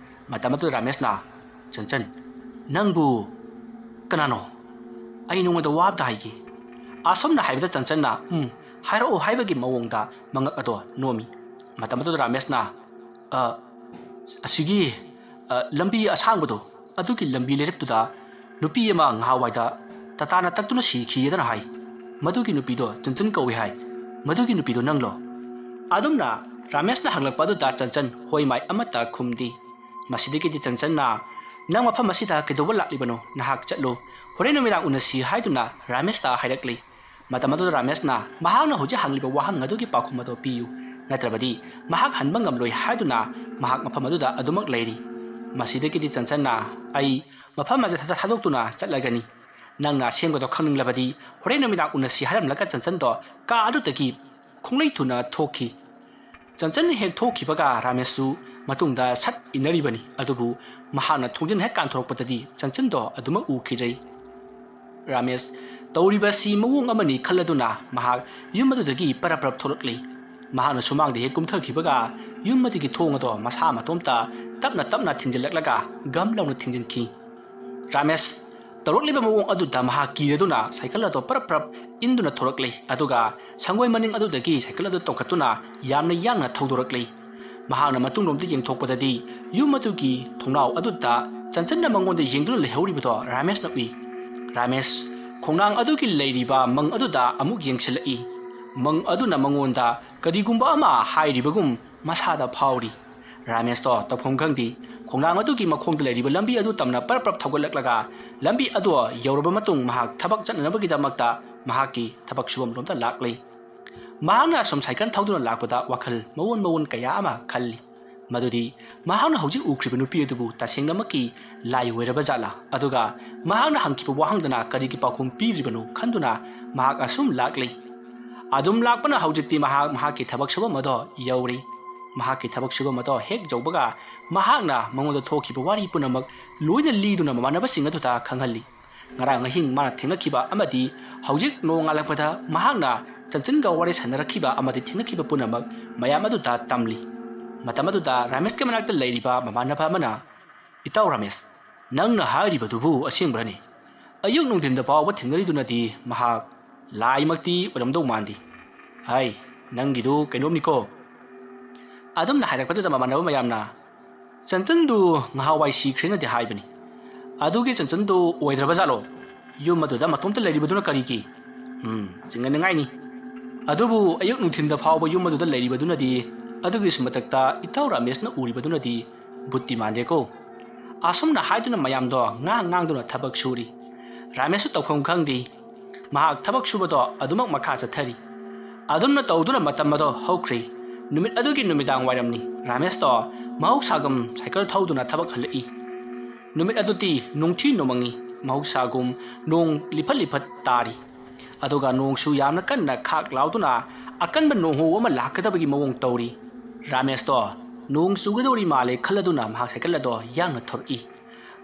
A: ꯃꯇꯝ ꯑꯗꯨꯗ ꯔꯥꯃꯦꯁꯅ ꯆꯟꯆꯟ ꯅꯪꯕꯨ ꯀꯅꯥꯅꯣ ꯑꯩ ꯅꯉꯣꯟꯗ ꯋꯥ ꯑꯝꯇ ꯍꯥꯏꯒꯦ ꯑꯁꯨꯝꯅ ꯍꯥꯏꯕꯗ ꯆꯟꯆꯟꯅ ꯍꯥꯏꯔꯛꯑꯣ ꯍꯥꯏꯕꯒꯤ ꯃꯑꯣꯡꯗ ꯃꯉꯛ ꯑꯗꯣ ꯅꯣꯝꯃꯤ ꯃꯇꯝ ꯑꯗꯨꯗ ꯔꯥꯃꯦꯁꯅ ꯑꯁꯤꯒꯤ ꯂꯝꯕꯤ ꯑꯁꯥꯡꯕꯗꯣ ꯑꯗꯨꯒꯤ ꯂꯝꯕꯤ ꯂꯩꯔꯛꯇꯨꯗ ꯅꯨꯄꯤ ꯑꯃ ꯉꯍꯥꯋꯥꯏꯗ ꯇꯇꯥꯅ ꯇꯛꯇꯨꯅ ꯁꯤꯈꯤꯌꯦꯗꯅ ꯍꯥꯏ ꯃꯗꯨꯒꯤ ꯅꯨꯄꯤꯗꯣ ꯆꯟꯆꯟ ꯀꯧꯏ ꯍꯥꯏ ꯃꯗꯨꯒꯤ ꯅꯨꯄꯤꯗꯣ ꯅꯪꯂꯣ ꯑꯗꯨꯝꯅ ꯔꯥꯃꯦꯁꯅ ꯍꯪꯂꯛꯄ ꯑꯗꯨꯗ ꯆꯟꯆꯟ ꯍꯣꯏ ꯃꯥꯏ ꯑꯃꯠꯇ ꯈꯨꯝꯗꯦ ꯃꯁꯤꯗꯒꯤꯗꯤ ꯆꯟꯆꯟꯅ ꯅꯪ ꯃꯐꯝ ꯑꯁꯤꯗ ꯀꯩꯗꯧꯕ ꯂꯥꯛꯂꯤꯕꯅꯣ ꯅꯍꯥꯛ ꯆꯠꯂꯨ ꯍꯣꯔꯦꯟ ꯅꯨꯃꯤꯗꯥꯡ ꯎꯅꯁꯤ ꯍꯥꯏꯗꯨꯅ ꯔꯥꯃꯦꯁꯇ ꯍꯥꯏꯔꯛꯂꯤ ꯃꯇꯝ ꯑꯗꯨꯗ ꯔꯥꯃꯦꯁꯅ ꯃꯍꯥꯛꯅ ꯍꯧꯖꯤꯛ ꯍꯪꯂꯤꯕ ꯋꯥꯍꯪ ꯑꯗꯨꯒꯤ ꯄꯥꯎꯈꯨꯝ ꯑꯗꯨ ꯄꯤꯌꯨ ꯅꯠꯇ꯭ꯔꯕꯗꯤ ꯃꯍꯥꯛ ꯍꯟꯕ ꯉꯝꯂꯣꯏ ꯍꯥꯏꯗꯨꯅ ꯃꯍꯥꯛ ꯃꯐꯝ ꯑꯗꯨꯗ ꯑꯗꯨꯃꯛ ꯂꯩꯔꯤ ꯃꯁꯤꯗꯒꯤꯗꯤ ꯆꯟꯆꯟꯅ ꯑꯩ ꯃꯐꯝ ꯑꯁꯤꯗ ꯊꯥꯗꯣꯛꯇꯨꯅ ꯆꯠꯂꯒꯅꯤ ꯅꯪꯅ ꯑꯁꯦꯡꯕꯗꯣ ꯈꯪꯅꯤꯡꯂꯕꯗꯤ ꯍꯣꯔꯦꯟ ꯅꯨꯃꯤꯗꯥꯡ ꯎꯅꯁꯤ ꯍꯥꯏꯔꯝꯂꯒ ꯆꯟꯆꯟꯗꯣ ꯀꯥ ꯑꯗꯨꯗꯒꯤ ꯈꯣꯡꯂꯩ ꯊꯨꯅ ꯊꯣꯛꯈꯤ ꯆꯟꯆꯟꯅ ꯍꯦꯛ ꯊꯣꯛꯈꯤꯕꯒ ꯔꯥꯃꯦꯁꯁꯨ ꯃꯇꯨꯡꯗ ꯁꯠ ꯏꯟꯅꯔꯤꯕꯅꯤ ꯑꯗꯨꯕꯨ ꯃꯍꯥꯛꯅ ꯊꯣꯡꯖꯤꯟ ꯍꯦꯛ ꯀꯥꯟꯊꯣꯔꯛꯄꯗꯗꯤ ꯆꯟꯆꯟꯗꯣ ꯑꯗꯨꯃꯛ ꯎꯈꯤꯗ꯭ꯔꯦ ꯔꯥꯃꯦꯁ ꯇꯧꯔꯤꯕꯁꯤ ꯃꯑꯣꯡ ꯑꯃꯅꯤ ꯈꯜꯂꯗꯨꯅ ꯃꯍꯥꯛ ꯌꯨꯝ ꯑꯗꯨꯗꯒꯤ ꯄꯔꯞ ꯊꯣꯛꯂꯛꯂꯤ ꯃꯍꯥꯛꯅ ꯁꯨꯃꯥꯡꯗ ꯍꯦꯛ ꯀꯨꯝꯊꯈꯤꯕꯒ ꯌꯨꯝ ꯑꯗꯨꯒꯤ ꯊꯣꯡ ꯑꯗꯣ ꯃꯁꯥ ꯃꯇꯣꯝꯇ ꯇꯞꯅ ꯇꯞꯅ ꯊꯤꯡꯖꯤꯜꯂꯛꯂꯒ ꯒꯝ ꯂꯥꯎꯅ ꯊꯤꯡꯖꯤꯟꯈꯤ ꯔꯥꯃꯦꯁ ꯇꯧꯔꯛꯂꯤꯕ ꯃꯑꯣꯡ ꯑꯗꯨꯗ ꯃꯍꯥꯛ ꯀꯤꯔꯗꯨꯅ ꯁꯥꯏꯀꯜ ꯑꯗꯣ ꯄꯔꯞ ꯏꯟꯗꯨꯅ ꯊꯣꯔꯛꯂꯤ ꯑꯗꯨꯒ ꯁꯪꯒꯣꯏ ꯃꯅꯤꯡ ꯑꯗꯨꯗꯒꯤ ꯁꯥꯏꯀꯜ ꯑꯗꯨ ꯇꯣꯡꯈꯠꯇꯨꯅ ꯌꯥꯝꯅ ꯌꯥꯡꯅ ꯊꯧꯗꯣꯔꯛꯂꯤ ꯃꯍꯥꯛꯅ ꯃꯇꯨꯡꯂꯣꯝꯗ ꯌꯦꯡꯊꯣꯛꯄꯗꯗꯤ ꯌꯨꯝ ꯑꯗꯨꯒꯤ ꯊꯣꯡꯅꯥꯎ ꯑꯗꯨꯗ ꯆꯟꯆꯟꯅ ꯃꯉꯣꯟꯗ ꯌꯦꯡꯗꯨꯅ ꯂꯩꯍꯧꯔꯤꯕꯗꯣ ꯔꯥꯃꯦꯁꯅ ꯎꯏ ꯔꯥꯃꯦꯁ ꯈꯣꯡꯅꯥꯡ ꯑꯗꯨꯒꯤ ꯂꯩꯔꯤꯕ ꯃꯪ ꯑꯗꯨꯗ ꯑꯃꯨꯛ ꯌꯦꯡꯁꯤꯜꯂꯛꯏ ꯃꯪ ꯑꯗꯨꯅ ꯃꯉꯣꯟꯗ ꯀꯔꯤꯒꯨꯝꯕ ꯑꯃ ꯍꯥꯏꯔꯤꯕꯒꯨꯝ ꯃꯁꯥꯗ ꯐꯥꯎꯔꯤ ꯔꯥꯃꯦꯁꯇꯣ ꯇꯧꯐꯝ ꯈꯪꯗꯦ ꯈꯣꯡꯅꯥꯡ ꯑꯗꯨꯒꯤ ꯃꯈꯣꯡꯗ ꯂꯩꯔꯤꯕ ꯂꯝꯕꯤ ꯑꯗꯨ ꯇꯝꯅ ꯄꯔꯞ ꯊꯧꯒꯠꯂꯛꯂꯒ ꯂꯝꯕꯤ ꯑꯗꯨ ꯌꯧꯔꯕ ꯃꯇꯨꯡ ꯃꯍꯥꯛ ꯊꯕꯛ ꯆꯠꯅꯅꯕꯒꯤꯗꯃꯛꯇ ꯃꯍꯥꯛꯀꯤ ꯊꯕꯛ ꯁꯨꯐꯝꯂꯣꯝꯗ ꯂꯥꯛꯂꯤ ꯃꯍꯥꯛꯅ ꯑꯁꯨꯝ ꯁꯥꯏꯀꯜ ꯊꯧꯗꯨꯅ ꯂꯥꯛꯄꯗ ꯋꯥꯈꯜ ꯃꯑꯣꯟ ꯀꯌꯥ ꯑꯃ ꯈꯜꯂꯤ ꯃꯗꯨꯗꯤ ꯃꯍꯥꯛꯅ ꯍꯧꯖꯤꯛ ꯎꯈ꯭ꯔꯤꯕ ꯅꯨꯄꯤ ꯑꯗꯨꯕꯨ ꯇꯁꯦꯡꯅꯃꯛꯀꯤ ꯂꯥꯏ ꯑꯣꯏꯔꯕ ꯖꯥꯠꯂꯥ ꯑꯗꯨꯒ ꯃꯍꯥꯛꯅ ꯍꯪꯈꯤꯕ ꯋꯥꯍꯪꯗꯅ ꯀꯔꯤꯒꯤ ꯄꯥꯎꯈꯨꯝ ꯄꯤꯗ꯭ꯔꯤꯕꯅꯣ ꯈꯟꯗꯨꯅ ꯃꯍꯥꯛ ꯑꯁꯨꯝ ꯂꯥꯛꯂꯤ ꯑꯗꯨꯝ ꯂꯥꯛꯄꯅ ꯍꯧꯖꯤꯛꯇꯤ ꯃꯍꯥꯛꯀꯤ ꯊꯕꯛ ꯁꯨꯐꯝ ꯑꯗꯣ ꯌꯧꯔꯤ ꯃꯍꯥꯛꯀꯤ ꯊꯕꯛ ꯁꯨꯐꯝ ꯑꯗꯣ ꯍꯦꯛ ꯌꯧꯕꯒ ꯃꯍꯥꯛꯅ ꯃꯉꯣꯟꯗ ꯊꯣꯛꯈꯤꯕ ꯋꯥꯔꯤ ꯄꯨꯝꯅꯃꯛ ꯂꯣꯏꯅ ꯂꯤꯗꯨꯅ ꯃꯃꯥꯟꯅꯕꯁꯤꯡ ꯑꯗꯨꯗ ꯈꯪꯍꯜꯂꯤ ngarang hing mana thengnakiba amadi hojik nong alakpada mahakna chanchan ga wari sanarakiba amadi thengnakiba punamak mayam adu da tamli matam adu da Ramesh ke manakta leiriba mamanaba mana itaw Ramesh nangna hairibadubu asingbrani ayuk nungdinda pawa thengnaridunadi mahak laimakti oramdo mandi hai nangidu kainomniko adumna hairakpada mamanaba mayamna chantandu ngahawai sikrena de haibani adugi chantandu oidraba jalo yum aduda matomta leiribaduna kariki chingana ngai ni adubu ayuk nungthinda phawba yum aduda leiribaduna di adugi sumatakta itaw Ramesh na uribaduna di butti mande ko asumna haiduna mayamdo ngangduna thabak suri Ramesh tawkham khangdi mahak thabak subado adumak makha chathari adumna tawduna matamado hokri numit adugi numidang wairamni Ramesh to mahusagam cycle thauduna thabak halai numit aduti nungthi nomangi mahusagum nong liphat tari aduga nongsu yamna kanna khak lauduna akanba nongho ama lakadabagi mawong tawri Ramesh to nong sugadori male khaladuna mahak cycle ado yangna thori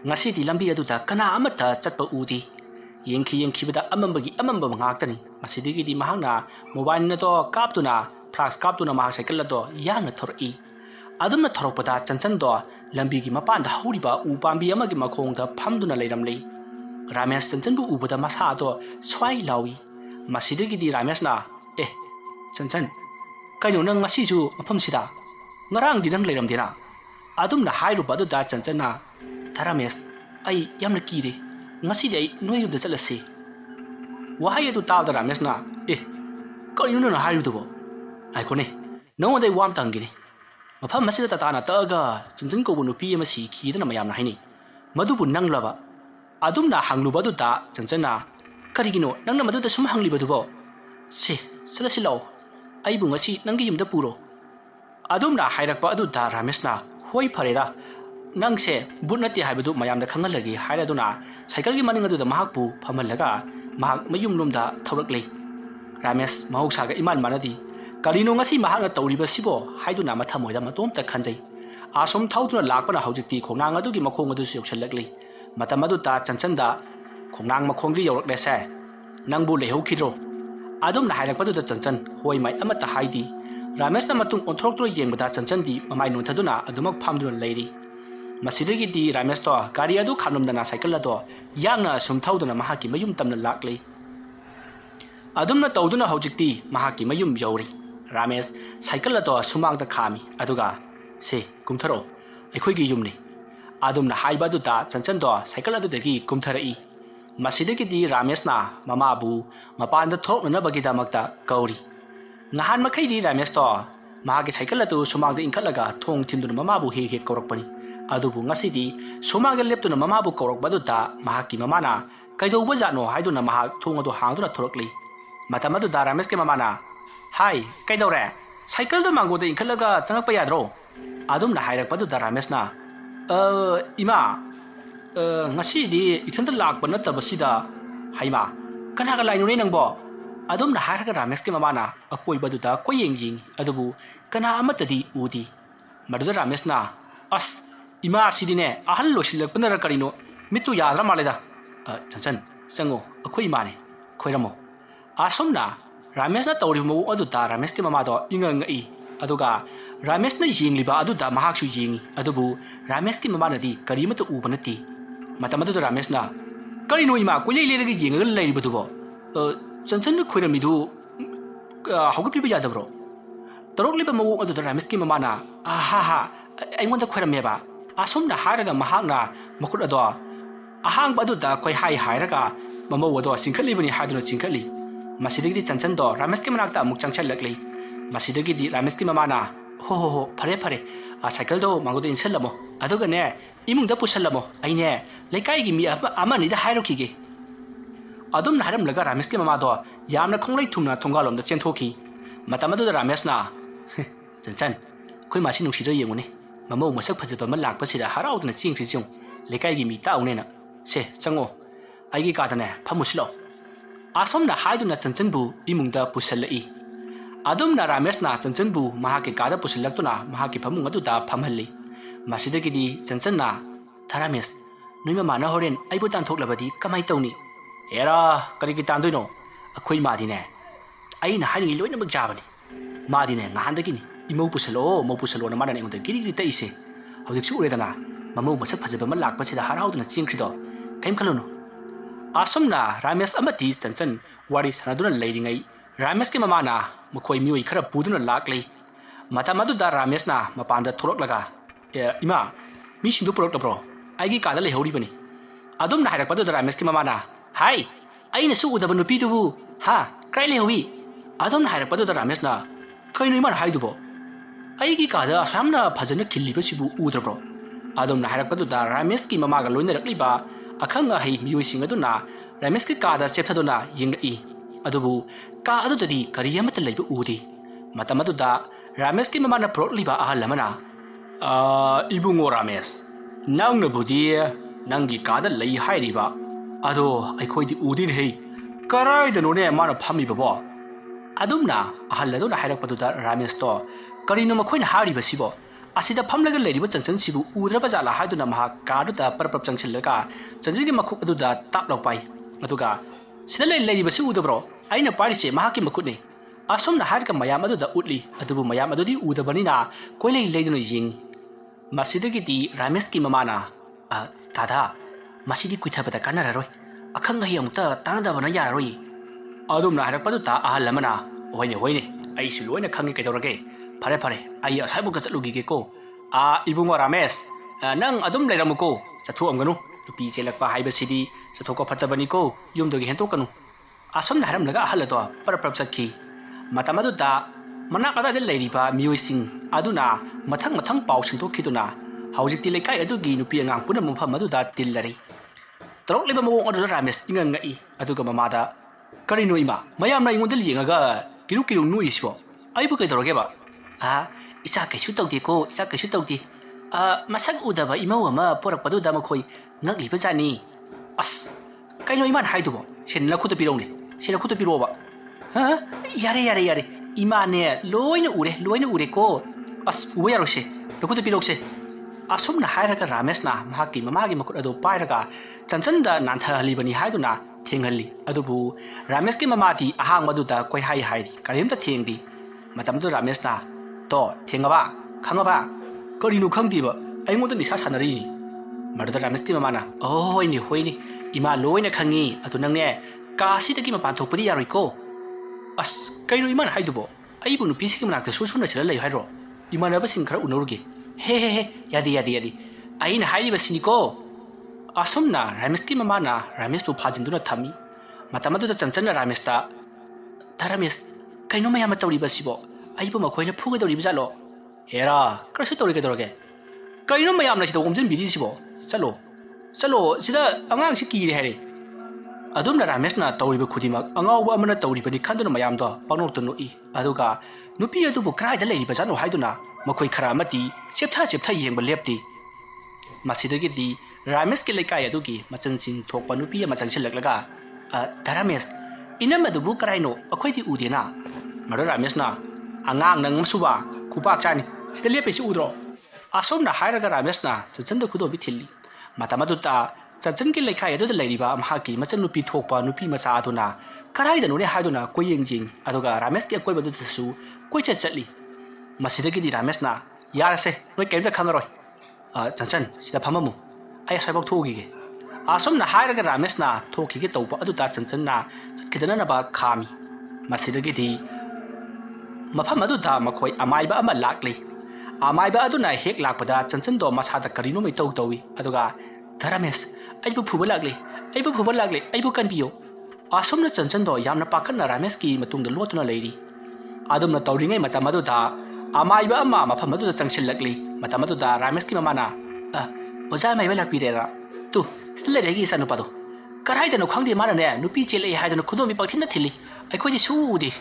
A: ngasi di lambi aduda kana amata chatpa udi yengkhibada amambagi amamba ngaktani masidigi di mahangna mobile na to kaptuna flash kaptuna mahak cycle ado yangna thori adumna thorokpada chanchan do lambi gi mapan da huriba u pambi amagi makhongda phamduna leiramlei Ramesh chanchan bu ubada masa do swai lawi masidigi di Ramesh na chanchan kayo nang ngasi ju mafam sida ngarang di nang leiramdina adumna hairuba do da chanchan na Ramesh ai yamna kire ngasi dai noi yum da chalase wahai adu taw da Ramesh na kayo na hairu do ai kone no dai wam tangini mafam masida tatana taga chanchan ko bunu pi ama si khidana mayamna haini madubu nanglaba adumna hangluba du da chanchan na karigino nangna madu da sum hangliba du bo se salasi law ai bu ngasi nangi yum da puro adumna hairakpa adu da Ramesh na hoi phareda nangse bunati haibadu mayam da khangalagi hairaduna cycle gi maning adu da mahakpu phamallaga mahak mayum lomda thawraklei Ramesh mahuksaga iman manadi kalino ngasi mahakna tawriba sibo haiduna mathamoida matomta khanjai asom thauduna lakpana hojikti khongnang adu gi makhong adu yoksallakli matam adu ta chanchanda khongnang makhongdi yorakle se nangbu lehokidro adumna hairakpadu da chanchan hoi mai amata haidi Ramesh na matung onthroktro yengbada chanchan di mamai nunthaduna adumak phamduna leiri masidagi di Ramesh to gari adu khamnamdana cycle ado yangna sumthauduna mahaki mayum tamna lakle adumna tawduna hojikti mahaki mayum yori Ramesh cycle ado sumangda khami aduga se kumtharo ekhoi gi yumni adumna haiba du da chanchan do cycle adu degi kumtharai masidagi di Ramesh na mama bu mapanda thokna bagi damakta kauri ngahan makhai di Ramesh to mahaki cycle adu sumangda inkhalaga thong thinduna mama bu he korakpani adubu ngasi di sumangda leptuna mama bu korakbadu da mahaki mamana kaidoba jano haiduna mahak thong adu hangduna thorokli matamadu da Ramesh ke mamana hai kaidore cycle do mango de inkhalaga changakpa yadro adumna hairakpadu da Ramesh na ima ngasi di ithanda lakpa natabasida haima kanaga lainu ne nangbo adumna hairaga Ramesh ke mamana akoibadu da koyeng adubu kana amatadi udi maduda Ramesh na as ima sidine ahal losilakpana karino mitu yadra maleda chanchan sango akoi imane khoiramo asomna Ramesh na tawrimu adu da Ramesh ke mamado ingangai aduga Ramesh na yengliba adu da mahaksu yengi adubu Ramesh ke mamana di karimatu ubanati matamadu da Ramesh na karino ima kulei leragi yenga leiribadubo chanchan khoiramidu haugapiba yadabro tarokliba mawu adu da Ramesh ke mamana aha aingonda khoirameba asomna haraga mahakna makut ado ahang adu da koi hairaga mamaw ado singkhalibani haduna singkhali masidagi chanchan do Ramesh ke manakta amuk changchalakli masidagi di Ramesh ke mamana ho phare a cycle do mangodo inselamo aduga ne imungda pusallamo aine lekai gi mi amani da hairokige adum haram laga Ramesh ke mama do yamna khonglai thumna thongalom da chenthoki matamadu da Ramesh na chanchan koi masi nuksida yengune mamaw masak phajaba ma lakpa sida haraudna chingri chung lekai gi mi taune na se chango aigi ka dane phamuslo asomna haiduna chanchan bu imungda pusallai adumna Ramesh na chanchan bu mahake kada pusillaktuna mahake phamung adu da phamhalli masidagi di chanchan na Ramesh Noi mamana horen ai bu tan thok labadi kamai tawni era kari ki tan doino akhoi ma dine ai na hani loina mak jabani ma dine nga han dagini imau pusalo mo pusalo na mana ne ngonda giri giri ta ise hawjik su ure dana mamu masak phajaba ma lak pachida harau dana chingkhri do kaim khalono asomna Ramesh amati chanchan wari sanaduna leiringai Ramesh ki mamana makhoi mioi khara puduna laklei mata madu da Ramesh na mapanda thorok laga ima mi sindu porok tabro aigi kada le hori bani adum na hairak padu da Ramesh ki mamana hai aina su udaba nupi dubu ha krai le hobi adum na hairak padu da Ramesh na kai noi man hai dubo aigi kada asamna phajana khilli ba sibu udrabro adum na hairak padu da Ramesh ki mama ga loina rakli ba akhanga hai mioi sing aduna Ramesh ki kada chethaduna yingai adubu ka adu dadi kariyamata leibu udi mata madu da Ramesh ki mama na protli ba ahal lamana ibungo Ramesh nang na budi nangi kada lei hairi ba ado aikhoi di udin hei karai da none mana phami babo adumna ahalladu na hairak padu da Ramesh to karino makhoi na hari basibo asida phamlaga lei ba changchang sibu udraba jala haiduna maha kadu da parprap changchillaga chanjigi makhuk adu da tap lopai aduga sida lei basi udabro aina parise maha ki makut ne asomna harka mayam adu da utli adubu mayam adu di udabani na koilei leiduna ying Masidi di Ramesh ki mamana dada masidi kuitha bata kanara roi akhang hi amta tanada bana ya roi adum na harak padu ta ahal lamana hoine ai su loina khangi ke dorage phare ai asai bu ka chalugi ke ko ibungo Ramesh nang adum leiramu ko chathu amganu tupi chelakpa haiba sidi chathu ko phatabani ko yum dogi hento kanu asom na haram laga ahal to parprap sakhi matamadu da mana kada de leiriba mioi aduna mathang pau singthokiduna haujik ti lekai adugi nupi angang puna mpham adu da tillari torok leba mawong adu Ramesh ingan ngai aduga mamada kari noima mayam na ingon de lingaga kiru nu isbo aibu kai doroge ba isa kaisu tawdi ko isa kaisu tawdi masak udaba imau ama porak padu da makhoi ngakli ba jani as kai noiman haidubo sen la khuta pirong ne sen la khuta piroba yare imane loina ure ko as uwe yarose lokuta pilokse asomna hairaga Ramesh na mahaki mamagi makut ado pairaga chanchan da nantha halibani haiduna thengali adubu Ramesh ki mamati ahang maduda koi hairi karimta thengdi matamdu Ramesh na to thengaba khangaba karinu khangdi ba aingoda nisa sanari ni maduda Ramesh ki mamana hoini ima loina khangi adu nangne kasi da ki mapan thokpudi yaroi ko as kaino iman haidubo aibu nu pisi ki manakta susuna chela lei hairo imana ba singkhara unoruge he yadi aina hairi basini ko asomna Ramesh ki mama na Ramesh tu phajinduna thami matamadu da chanchana Ramesh ta Ramesh kaino mayama tawri basibo aibu makhoina phuga dori bijalo hera krasu tawri ke dorage kaino mayam na sida omjin bidi sibo chalo sida angang si ki re hare adumna Ramesh na tawri ba khudimak angawba amana tawri bani khanduna mayam do panok tu noi aduga nupi adu bu krai da lei ba jano haiduna makhoi khara mati cheptha yengba lepti masidagi di Ramesh ki lekai adu ki machansin thokpa nupi ama changsilaklaga Ramesh inama du bu krai no akhoi di udena mara Ramesh na angang nang suba kupak chani sida lepe si udro asom na hairaga Ramesh na chachan da khudo bi thilli matamadu ta chachan ki lekai adu da leiriba amha ki machan nupi thokpa nupi macha aduna karai da no ne haiduna koyengjing aduga Ramesh ki akoi badu su koi chatli masidagi di Ramesh na yarase noi kaimta khangaroi chanchan sida phamamu ai saibak thogi ge asom na hairaga Ramesh na thoki ge tawpa adu ta chanchan na chatkidana na ba khami masidagi di mafam adu da makhoi amaiba ama lakli amaiba adu na hek lakpada chanchan do masada karino mai tawi aduga Ramesh aibu phuba lakli aibu kanbiyo asom na chanchan do yamna pakhan na Ramesh ki matung da lotuna leiri adum na tawringai matamadu da amaiba ama mafam adu da changsilakli matamadu da Ramesh ki mamana oja mai bela pirera tu sile regi sanu pado karai da no khangdi mana ne nupi chele hai da no khudomi pakhin na thili ai khoi di sudi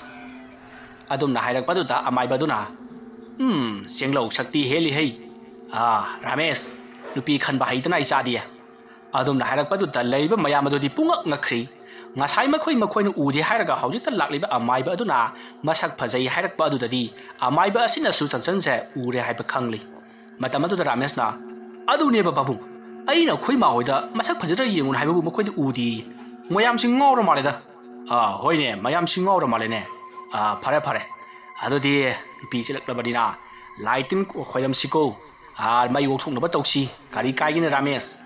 A: adum na hairak padu da amaiba du na senglo shakti heli hei Ramesh nupi khan ba hai da nai cha dia adum na hairak padu da leiba mayam adu di pungak ngakri ngasai makhoi no udi hairaga haujita lakliba amaiba aduna masak phajai hairakpa adudadi amaiba asina su chanchan se ure haiba khangli matamadu da Ramesh na adune ba babu ꯑꯩꯅ ꯑꯩꯈꯣꯏ ꯃꯥꯍꯣꯏꯗ ꯃꯁꯛ ꯐꯖꯗ꯭ꯔ ꯌꯦꯡꯉꯨꯅ ꯍꯥꯏꯕꯕꯨ ꯃꯈꯣꯏꯗ ꯎꯗꯤ ꯃꯌꯥꯝꯁꯤ ꯉꯥꯎꯔ ꯃꯥꯜꯂꯦꯗ ꯍꯣꯏꯅꯦ ꯃꯌꯥꯝꯁꯤ ꯉꯥꯎꯔ ꯃꯥꯜꯂꯦꯅꯦ ꯐꯔꯦ ꯐꯔꯦ ꯑꯗꯨꯗꯤ ꯅꯨꯄꯤ ꯆꯦꯜꯂꯛꯂꯕꯅꯤꯅ ꯂꯥꯏ ꯇꯤꯟ ꯈꯣꯏꯔꯝꯁꯤꯀꯣ ꯃꯩ ꯑꯣꯛꯊꯣꯛꯅꯕ ꯇꯧꯁꯤ ꯀꯔꯤ ꯀꯥꯏꯒꯦꯅꯦ ꯔꯥꯃꯦꯁ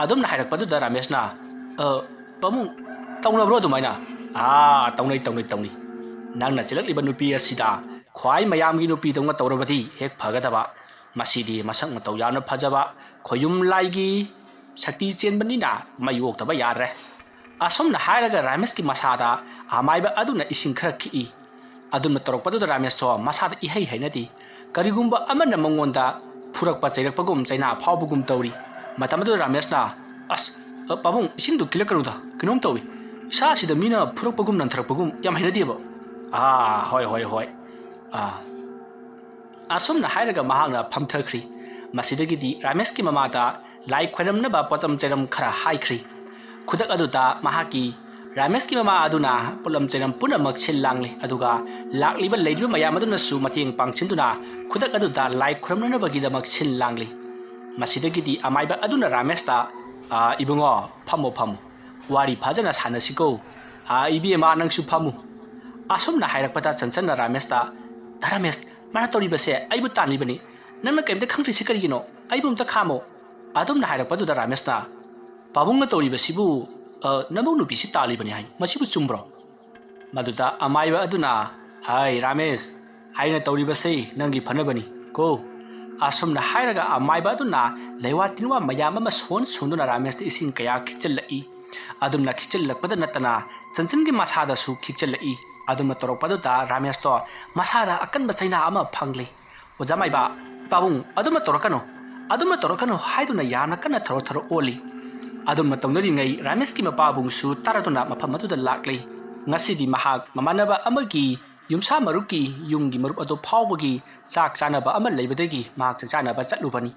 A: ꯑꯗꯨꯝꯅ ꯍꯥꯏꯔꯛꯄꯗꯨꯗ ꯔꯥꯃꯦꯁꯅ ꯄꯥꯕꯨꯡ ꯇꯧꯅꯕ꯭ꯔꯣ ꯑꯗꯨꯃꯥꯏꯅ ꯇꯧꯅꯩ ꯅꯪꯅ ꯆꯦꯜꯂꯛꯂꯤꯕ ꯅꯨꯄꯤ ꯑꯁꯤꯗ ꯈ꯭ꯋꯥꯏ ꯃꯌꯥꯝꯒꯤ ꯅꯨꯄꯤꯗꯧꯅ ꯇꯧꯔꯕꯗꯤ ꯍꯦꯛ ꯐꯒꯗꯕ ꯃꯁꯤꯗꯤ ꯃꯁꯛ ꯃꯇꯧ ꯌꯥꯝꯅ ꯐꯖꯕ ꯈꯣꯌꯨꯝ ꯂꯥꯏꯒꯤ ꯁꯛꯇꯤ ꯆꯦꯟꯕꯅꯤꯅ ꯃꯩ ꯑꯣꯛꯇꯕ ꯌꯥꯗ꯭ꯔꯦ ꯑꯁꯨꯝꯅ ꯍꯥꯏꯔꯒ ꯔꯥꯃꯦꯁꯀꯤ ꯃꯁꯥꯗ ꯑꯃꯥꯏꯕ ꯑꯗꯨꯅ ꯏꯁꯤꯡ ꯈꯔ ꯈꯤꯛꯏ ꯑꯗꯨꯅ ꯇꯧꯔꯛꯄꯗꯨꯗ ꯔꯥꯃꯦꯁꯇꯣ ꯃꯁꯥꯗ ꯏꯍꯩ ꯍꯩꯅꯗꯦ ꯀꯔꯤꯒꯨꯝꯕ ꯑꯃꯅ ꯃꯉꯣꯟꯗ ꯐꯨꯔꯛꯄ ꯆꯩꯔꯛꯄꯒꯨꯝ ꯆꯩꯅꯥ ꯐꯥꯎꯕꯒꯨꯝ ꯇꯧꯔꯤ ꯃꯇꯝ ꯑꯗꯨꯗ ꯔꯥꯃꯦꯁꯅ ꯑꯁ ꯄꯥꯕꯨꯡ ꯏꯁꯤꯡꯗꯨ ꯀꯤꯜꯂꯛꯀꯅꯨꯗ ꯀꯩꯅꯣꯝ ꯇꯧꯏ ꯏꯁꯥꯁꯤꯗ ꯃꯤꯅ ꯐꯨꯔꯛꯄꯒꯨꯝ ꯅꯟꯊꯔꯛꯄꯒꯨꯝ ꯌꯥꯝ ꯍꯩꯅꯗꯦꯕ ꯍꯣꯏ ꯑꯁꯨꯝꯅ ꯍꯥꯏꯔꯒ ꯃꯍꯥꯛꯅ ꯐꯝꯊꯈ꯭ꯔꯤ ꯃꯁꯤꯗꯒꯤꯗꯤ ꯔꯥꯃꯦꯁꯀꯤ ꯃꯃꯥꯗ ꯂꯥꯏ ꯈꯣꯏꯔꯝꯅꯕ ꯄꯣꯠꯆꯝ ꯆꯩꯔꯝ ꯈꯔ ꯍꯥꯏꯈ꯭ꯔꯤ ꯈꯨꯗꯛ ꯑꯗꯨꯗ ꯃꯍꯥꯛꯀꯤ ꯔꯥꯃꯦꯁꯀꯤ ꯃꯃꯥ ꯑꯗꯨꯅ ꯄꯣꯠꯂꯝ ꯆꯩꯔꯝ ꯄꯨꯝꯅꯃꯛ ꯁꯤꯜ ꯂꯥꯡꯂꯤ ꯑꯗꯨꯒ ꯂꯥꯛꯂꯤꯕ ꯂꯩꯔꯤꯕ ꯃꯌꯥꯝ ꯑꯗꯨꯅꯁꯨ ꯃꯇꯦꯡ ꯄꯥꯡꯁꯤꯟꯗꯨꯅ ꯈꯨꯗꯛ ꯑꯗꯨꯗ ꯂꯥꯏ ꯈꯨꯔꯝꯅꯅꯕꯒꯤꯗꯃꯛ ꯁꯤꯜ ꯂꯥꯡꯂꯤ ꯃꯁꯤꯗꯒꯤꯗꯤ ꯑꯃꯥꯏꯕ ꯑꯗꯨꯅ ꯔꯥꯃꯦꯁꯇ ꯏꯕꯨꯡꯉꯣ ꯐꯝꯃꯨ ꯋꯥꯔꯤ ꯐꯖꯅ ꯁꯥꯟꯅꯁꯤꯀꯣ ꯏꯕꯦꯝꯃ ꯅꯪꯁꯨ ꯐꯝꯃꯨ ꯑꯁꯨꯝꯅ ꯍꯥꯏꯔꯛꯄꯗ ꯆꯟꯆꯟꯅ ꯔꯥꯃꯦꯁꯇ ꯔꯥꯃꯦꯁ ꯃꯥꯅ ꯇꯧꯔꯤꯕꯁꯦ ꯑꯩꯕꯨ ꯇꯥꯟꯂꯤꯕꯅꯤ ꯅꯪꯅ ꯀꯩꯝꯇ ꯈꯪꯗ꯭ꯔꯤꯁꯤ ꯀꯔꯤꯒꯤꯅꯣ ꯑꯩꯕꯨ ꯑꯝꯇ ꯈꯥꯝꯃꯣ ꯑꯗꯨꯝꯅ ꯍꯥꯏꯔꯛꯄꯗꯨꯗ ꯔꯥꯃꯦꯁꯅ ꯄꯥꯕꯨꯡꯅ ꯇꯧꯔꯤꯕꯁꯤꯕꯨ ꯅꯃꯧ ꯅꯨꯄꯤꯁꯤ ꯇꯥꯜꯂꯤꯕꯅꯤ ꯍꯥꯏ ꯃꯁꯤꯕꯨ ꯆꯨꯝꯕ꯭ꯔꯣ ꯃꯗꯨꯗ ꯑꯃꯥꯏꯕ ꯑꯗꯨꯅ ꯍꯥꯏ ꯔꯥꯃꯦꯁ ꯑꯩꯅ ꯇꯧꯔꯤꯕꯁꯤ ꯅꯪꯒꯤ ꯐꯅꯕꯅꯤ ꯀꯣ ꯑꯁꯨꯝꯅ ꯍꯥꯏꯔꯒ ꯑꯃꯥꯏꯕ ꯑꯗꯨꯅ ꯂꯩꯋꯥ ꯇꯤꯟꯋꯥ ꯃꯌꯥꯝ ꯑꯃ ꯁꯣꯟꯗꯨꯅ ꯔꯥꯃꯦꯁꯇ ꯏꯁꯤꯡ ꯀꯌꯥ ꯈꯤꯛꯆꯜꯂꯛꯏ ꯑꯗꯨꯝꯅ ꯈꯤꯛꯆꯜꯂꯛꯄꯗ ꯅꯠꯇꯅ ꯆꯟꯆꯟꯒꯤ ꯃꯁꯥꯗꯁꯨ ꯈꯤꯛꯆꯜꯂꯛꯏ ꯑꯗꯨꯝꯅ ꯇꯧꯔꯛꯄꯗꯨꯗ ꯔꯥꯃꯦꯁꯇꯣ ꯃꯁꯥꯗ ꯑꯀꯟꯕ ꯆꯩꯅꯥ ꯑꯃ ꯐꯪꯂꯤ ꯑꯣꯖꯥ ꯃꯥꯏꯕ ꯄꯥꯕꯨꯡ ꯑꯗꯨꯝꯅ ꯇꯧꯔꯛꯀꯅꯨ ꯍꯥꯏꯗꯨꯅ ꯌꯥꯝꯅ ꯀꯟꯅ ꯊꯔꯣ ꯑꯣꯜꯂꯤ ꯑꯗꯨꯝꯅ ꯇꯧꯅꯔꯤꯉꯩ ꯔꯥꯃꯦꯁꯀꯤ ꯃꯄꯥꯕꯨꯡꯁꯨ ꯇꯥꯔꯗꯨꯅ ꯃꯐꯝ ꯑꯗꯨꯗ ꯂꯥꯛꯂꯤ ꯉꯁꯤꯗꯤ ꯃꯍꯥꯛ ꯃꯃꯥꯟꯅꯕ ꯑꯃꯒꯤ ꯌꯨꯝꯁꯥ ꯃꯔꯨꯞꯀꯤ ꯌꯨꯝꯒꯤ ꯃꯔꯨꯞ ꯑꯗꯨ ꯐꯥꯎꯕꯒꯤ ꯆꯥꯛ ꯆꯥꯅꯕ ꯑꯃ ꯂꯩꯕꯗꯒꯤ ꯃꯍꯥꯛ ꯆꯥꯛ ꯆꯥꯅꯕ ꯆꯠꯂꯨꯕꯅꯤ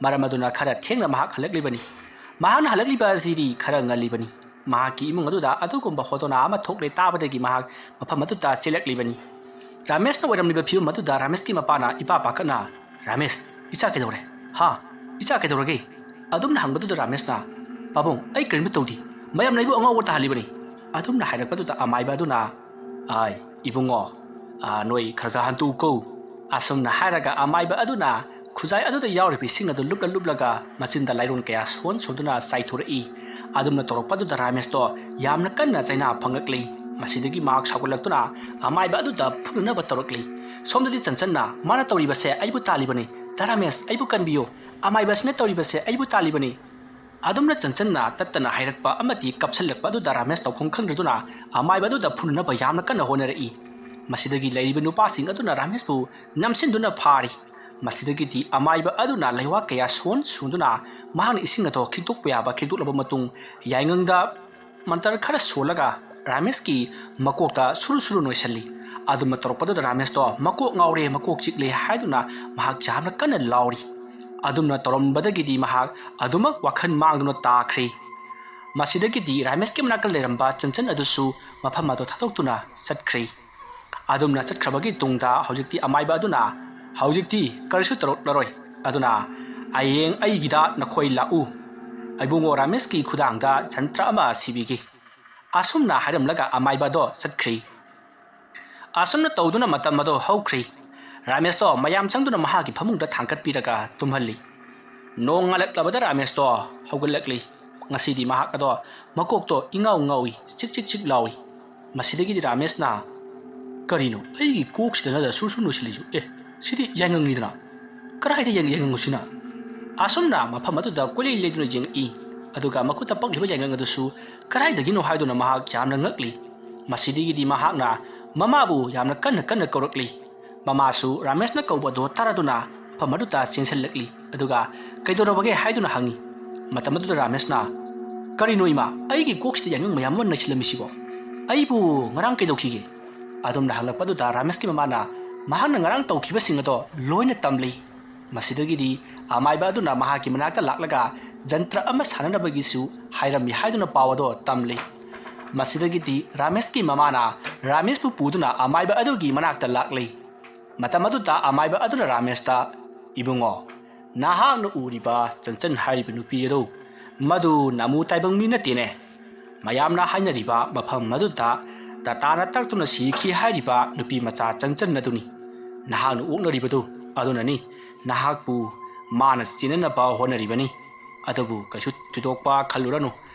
A: ꯃꯔꯝ ꯑꯗꯨꯅ ꯈꯔ ꯊꯦꯡꯅ ꯃꯍꯥꯛ ꯍꯜꯂꯛꯂꯤꯕꯅꯤ ꯃꯍꯥꯛꯅ ꯍꯜꯂꯛꯂꯤꯕ ꯑꯁꯤꯗꯤ ꯈꯔ ꯉꯜꯂꯤꯕꯅꯤ ꯃꯍꯥꯛꯀꯤ ꯏꯃꯨꯡ ꯑꯗꯨꯗ ꯑꯗꯨꯒꯨꯝꯕ ꯍꯣꯗꯣꯅꯥ ꯑꯃ ꯊꯣꯛꯂꯦ ꯇꯥꯕꯗꯒꯤ ꯃꯍꯥꯛ ꯃꯐꯝ ꯑꯗꯨꯗ ꯆꯦꯜꯂꯛꯂꯤꯕꯅꯤ ꯔꯥꯃꯦꯁꯅ ꯑꯣꯏꯔꯝꯂꯤꯕ ꯐꯤꯕꯝ ꯑꯗꯨꯗ ꯔꯥꯃꯦꯁꯀꯤ ꯃꯄꯥꯅ ꯏꯄꯥ ꯄꯥꯈꯠꯅ ꯔꯥꯃꯦꯁ ꯏꯆꯥ ꯀꯩꯗꯧꯔꯦ ꯏꯆꯥ ꯀꯩꯗꯧꯔꯒꯦ ꯑꯗꯨꯝꯅ ꯍꯪꯕꯗꯨꯗ ꯔꯥꯃꯦꯁꯅ ꯄꯥꯕꯨꯡ ꯑꯩ ꯀꯔꯤꯝꯇ ꯇꯧꯗꯦ ꯃꯌꯥꯝ ꯂꯩꯕꯨ ꯑꯉꯥꯎꯕ ꯇꯥꯍꯜꯂꯤꯕꯅꯤ ꯑꯗꯨꯝꯅ ꯍꯥꯏꯔꯛꯄꯗꯨꯗ ꯑꯃꯥꯏꯕ ꯑꯗꯨꯅ ꯏꯕꯨꯡꯉꯣ ꯅꯣꯏ ꯈꯔ ꯍꯟꯇꯣꯛꯎꯀꯣ ꯑꯁꯨꯝꯅ ꯍꯥꯏꯔꯒ ꯑꯃꯥꯏꯕ ꯑꯗꯨꯅ ꯈꯨꯖꯥꯏ ꯑꯗꯨꯗ ꯌꯥꯎꯔꯤꯕ ꯏꯁꯤꯡ ꯑꯗꯨ ꯂꯨꯞꯂꯒ ꯃꯆꯤꯟꯗ ꯂꯥꯏꯔꯣꯟ ꯀꯌꯥ ꯁꯣꯟꯗꯨꯅ ꯆꯥꯏꯊꯣꯔꯛꯏ ꯑꯗꯨꯝꯅ ꯇꯧꯔꯛꯄꯗꯨꯗ ꯔꯥꯃꯦꯁꯇꯣ ꯌꯥꯝꯅ ꯀꯟꯅ ꯆꯩꯅꯥ ꯐꯪꯉꯛꯂꯤ ꯃꯁꯤꯗꯒꯤ ꯃꯍꯥꯛ ꯁꯥꯎꯒꯠꯂꯛꯇꯨꯅ ꯑꯃꯥꯏꯕ ꯑꯗꯨꯗ ꯐꯨꯅꯅꯕ ꯇꯧꯔꯛꯂꯤ ꯁꯣꯝꯗꯗꯤ ꯆꯟꯆꯟꯅ ꯃꯥꯅ ꯇꯧꯔꯤꯕꯁꯦ ꯑꯩꯕꯨ ꯇꯥꯜꯂꯤꯕꯅꯤ ꯔꯥꯃꯦꯁ ꯑꯩꯕꯨ ꯀꯟꯕꯤꯌꯨ ꯑꯃꯥꯏꯕꯁꯤꯅ ꯇꯧꯔꯤꯕꯁꯦ ꯑꯩꯕꯨ ꯇꯥꯜꯂꯤꯕꯅꯤ ꯑꯗꯨꯝꯅ ꯆꯟꯆꯟꯅ ꯇꯠꯇꯅ ꯍꯥꯏꯔꯛꯄ ꯑꯃꯗꯤ ꯀꯞꯁꯜꯂꯛꯄ ꯑꯗꯨꯗ ꯔꯥꯃꯦꯁ ꯇꯧꯐꯝ ꯈꯪꯗ꯭ꯔꯗꯨꯅ ꯑꯃꯥꯏꯕ ꯑꯗꯨꯗ ꯐꯨꯅꯅꯕ ꯌꯥꯝꯅ ꯀꯟꯅ ꯍꯣꯠꯅꯔꯛꯏ ꯃꯁꯤꯗꯒꯤ ꯂꯩꯔꯤꯕ ꯅꯨꯄꯥꯁꯤꯡ ꯑꯗꯨꯅ ꯔꯥꯃꯦꯁꯄꯨ ꯅꯝꯁꯤꯟꯗꯨꯅ ꯐꯥꯔꯤ ꯃꯁꯤꯗꯒꯤꯗꯤ ꯑꯃꯥꯏꯕ ꯑꯗꯨꯅ ꯂꯩꯋꯥ ꯀꯌꯥ ꯁꯨꯟꯗꯨꯅ ꯃꯍꯥꯛꯅ ꯏꯁꯤꯡ ꯑꯗꯨ ꯈꯤꯛꯇꯣꯛꯄ ꯌꯥꯕ ꯈꯤꯛꯇꯣꯛꯂꯕ ꯃꯇꯨꯡ ꯌꯥꯏꯉꯪꯗ ꯃꯟꯇꯔ ꯈꯔ ꯁꯣꯜꯂꯒ ꯔꯥꯃꯦꯁꯀꯤ ꯃꯀꯣꯛꯇ ꯁꯨꯔꯨ ꯅꯣꯏꯁꯜꯂꯤ ꯑꯗꯨꯝꯅ ꯇꯧꯔꯛꯄꯗꯨꯗ ꯔꯥꯃꯦꯁꯇꯣ ꯃꯀꯣꯛ ꯉꯥꯎꯔꯦ ꯃꯀꯣꯛ ꯆꯤꯛꯂꯦ ꯍꯥꯏꯗꯨꯅ ꯃꯍꯥꯛ ꯌꯥꯝꯅ ꯀꯟꯅ ꯂꯥꯎꯔꯤ ꯑꯗꯨꯝꯅ ꯇꯧꯔꯝꯕꯗꯒꯤꯗꯤ ꯃꯍꯥꯛ ꯑꯗꯨꯃꯛ ꯋꯥꯈꯜ ꯃꯥꯡꯗꯨꯅ ꯇꯥꯈ꯭ꯔꯤ ꯃꯁꯤꯗꯒꯤꯗꯤ ꯔꯥꯃꯦꯁꯀꯤ ꯃꯅꯥꯛꯇ ꯂꯩꯔꯝꯕ ꯆꯟꯆꯟ ꯑꯗꯨꯁꯨ ꯃꯐꯝ ꯑꯗꯨ ꯊꯥꯗꯣꯛꯇꯨꯅ ꯆꯠꯈ꯭ꯔꯤ ꯑꯗꯨꯝꯅ ꯆꯠꯈ꯭ꯔꯕꯒꯤ ꯇꯨꯡꯗ ꯍꯧꯖꯤꯛꯇꯤ ꯑꯃꯥꯏꯕ ꯑꯗꯨꯅ ꯍꯧꯖꯤꯛꯇꯤ ꯀꯔꯤꯁꯨ ꯇꯧꯔꯛꯂꯔꯣꯏ ꯑꯗꯨꯅ ꯍꯌꯦꯡ ꯑꯩꯒꯤꯗ ꯅꯈꯣꯏ ꯂꯥꯛꯎ ꯏꯕꯨꯡꯉꯣ ꯔꯥꯃꯦꯁꯀꯤ ꯈꯨꯗꯥꯡꯗ ꯖꯟꯇ꯭ꯔ ꯑꯃ ꯁꯤꯕꯤꯒꯦ ꯑꯁꯨꯝꯅ ꯍꯥꯏꯔꯝꯂꯒ ꯑꯃꯥꯏꯕꯗꯣ ꯆꯠꯈ꯭ꯔꯤ ꯑꯁꯨꯝꯅ ꯇꯧꯗꯨꯅ ꯃꯇꯝ ꯑꯗꯨ ꯍꯧꯈ꯭ꯔꯤ ꯔꯥꯃꯦꯁꯇꯣ ꯃꯌꯥꯝ ꯆꯪꯗꯨꯅ ꯃꯍꯥꯛꯀꯤ ꯐꯃꯨꯡꯗ ꯊꯥꯡꯀꯠꯄꯤꯔꯒ ꯇꯨꯝꯍꯜꯂꯤ ꯅꯣꯡ ꯉꯥꯜꯂꯛꯂꯕꯗ ꯔꯥꯃꯦꯁꯇꯣ ꯍꯧꯒꯠꯂꯛꯂꯤ ꯉꯁꯤꯗꯤ ꯃꯍꯥꯛ ꯑꯗꯣ ꯃꯀꯣꯛꯇꯣ ꯏꯉꯥꯎ ꯉꯥꯎꯏ ꯆꯤꯛ ꯂꯥꯎꯏ ꯃꯁꯤꯗꯒꯤꯗꯤ ꯔꯥꯃꯦꯁꯅ ꯀꯔꯤꯅꯣ ꯑꯩꯒꯤ ꯀꯣꯛꯁꯤꯗꯅ ꯁꯨꯔ ꯅꯣꯏꯁꯤꯜꯂꯤꯁꯨ ꯁꯤꯗꯤ ꯌꯥꯏꯉꯪꯅꯤꯗꯅ ꯀꯗꯥꯏꯗ ꯌꯥꯏꯉꯪꯁꯤꯅ ꯑꯁꯨꯝꯅ ꯃꯐꯝ ꯑꯗꯨꯗ ꯀꯣꯏꯂꯩ ꯂꯩꯗꯨꯅ ꯌꯦꯡꯉꯛꯏ ꯑꯗꯨꯒ ꯃꯈꯨꯠꯇ ꯄꯛꯂꯤꯕ ꯌꯥꯏꯉꯪ ꯑꯗꯨꯁꯨ ꯀꯗꯥꯏꯗꯒꯤꯅꯣ ꯍꯥꯏꯗꯨꯅ ꯃꯍꯥꯛ ꯌꯥꯝꯅ ꯉꯛꯂꯤ ꯃꯁꯤꯗꯒꯤꯗꯤ ꯃꯍꯥꯛꯅ ꯃꯃꯥꯕꯨ ꯌꯥꯝꯅ ꯀꯟꯅ ꯀꯧꯔꯛꯂꯤ ꯃꯃꯥꯁꯨ ꯔꯥꯃꯦꯁꯅ ꯀꯧꯕ ꯑꯗꯨ ꯇꯥꯔꯗꯨꯅ ꯃꯐꯝ ꯑꯗꯨꯗ ꯆꯦꯟꯁꯤꯜꯂꯛꯂꯤ ꯑꯗꯨꯒ ꯀꯩꯗꯧꯔꯕꯒꯦ ꯍꯥꯏꯗꯨꯅ ꯍꯪꯉꯤ ꯃꯇꯝ ꯑꯗꯨꯗ ꯔꯥꯃꯦꯁꯅ ꯀꯔꯤꯅꯣ ꯏꯃꯥ ꯑꯩꯒꯤ ꯀꯣꯛꯁꯤꯗ ꯌꯥꯏꯉꯪ ꯃꯌꯥꯝ ꯑꯃ ꯅꯩꯁꯤꯜꯂꯝꯃꯤꯁꯤꯕꯣ ꯑꯩꯕꯨ ꯉꯔꯥꯡ ꯀꯩꯗꯧꯈꯤꯒꯦ ꯑꯗꯨꯝꯅ ꯍꯪꯂꯛꯄꯗꯨꯗ ꯔꯥꯃꯦꯁꯀꯤ ꯃꯃꯥꯅ ꯃꯍꯥꯛꯅ ꯉꯔꯥꯡ ꯇꯧꯈꯤꯕꯁꯤꯡ ꯑꯗꯣ ꯂꯣꯏꯅ ꯇꯝꯂꯤ ꯃꯁꯤꯗꯒꯤꯗꯤ ꯑꯃꯥꯏꯕ ꯑꯗꯨꯅ ꯃꯍꯥꯛꯀꯤ ꯃꯅꯥꯛꯇ ꯂꯥꯛꯂꯒ ꯖꯟꯇ꯭ꯔ ꯑꯃ ꯁꯥꯟꯅꯅꯕꯒꯤꯁꯨ ꯍꯥꯏꯔꯝꯃꯤ ꯍꯥꯏꯗꯨꯅ ꯄꯥꯎ ꯑꯗꯣ ꯇꯝꯂꯤ ꯃꯁꯤꯗꯒꯤꯗꯤ ꯔꯥꯃꯦꯁꯀꯤ ꯃꯃꯥꯅ ꯔꯥꯃꯦꯁꯄꯨ ꯄꯨꯗꯨꯅ ꯑꯃꯥꯏꯕ ꯑꯗꯨꯒꯤ ꯃꯅꯥꯛꯇ ꯂꯥꯛꯂꯤ ꯃꯇꯝ ꯑꯗꯨꯗ ꯑꯃꯥꯏꯕ ꯑꯗꯨꯅ ꯔꯥꯃꯦꯁꯇ ꯏꯕꯨꯡꯉꯣ ꯅꯍꯥꯛꯅ ꯎꯔꯤꯕ ꯆꯟꯆꯟ ꯍꯥꯏꯔꯤꯕ ꯅꯨꯄꯤ ꯑꯗꯨ ꯃꯗꯨ ꯅꯃꯨ ꯇꯥꯏꯕꯪ ꯃꯤ ꯅꯠꯇꯦꯅꯦ ꯃꯌꯥꯝꯅ ꯍꯥꯏꯅꯔꯤꯕ ꯃꯐꯝ ꯑꯗꯨꯗ ꯇꯥꯇꯥꯅ ꯇꯛꯇꯨꯅ ꯁꯤꯈꯤ ꯍꯥꯏꯔꯤꯕ ꯅꯨꯄꯤ ꯃꯆꯥ ꯆꯟꯆꯟ ꯑꯗꯨꯅꯤ ꯅꯍꯥꯛꯅ ꯑꯣꯛꯅꯔꯤꯕꯗꯨ ꯑꯗꯨꯅꯅꯤ ꯅꯍꯥꯛꯄꯨ ꯃꯥꯅ ꯆꯦꯟꯅꯅꯕ ꯍꯣꯠꯅꯔꯤꯕꯅꯤ ꯑꯗꯨꯕꯨ ꯀꯩꯁꯨ ꯊꯣꯏꯗꯣꯛꯄ ꯈꯜꯂꯨꯔꯅꯨ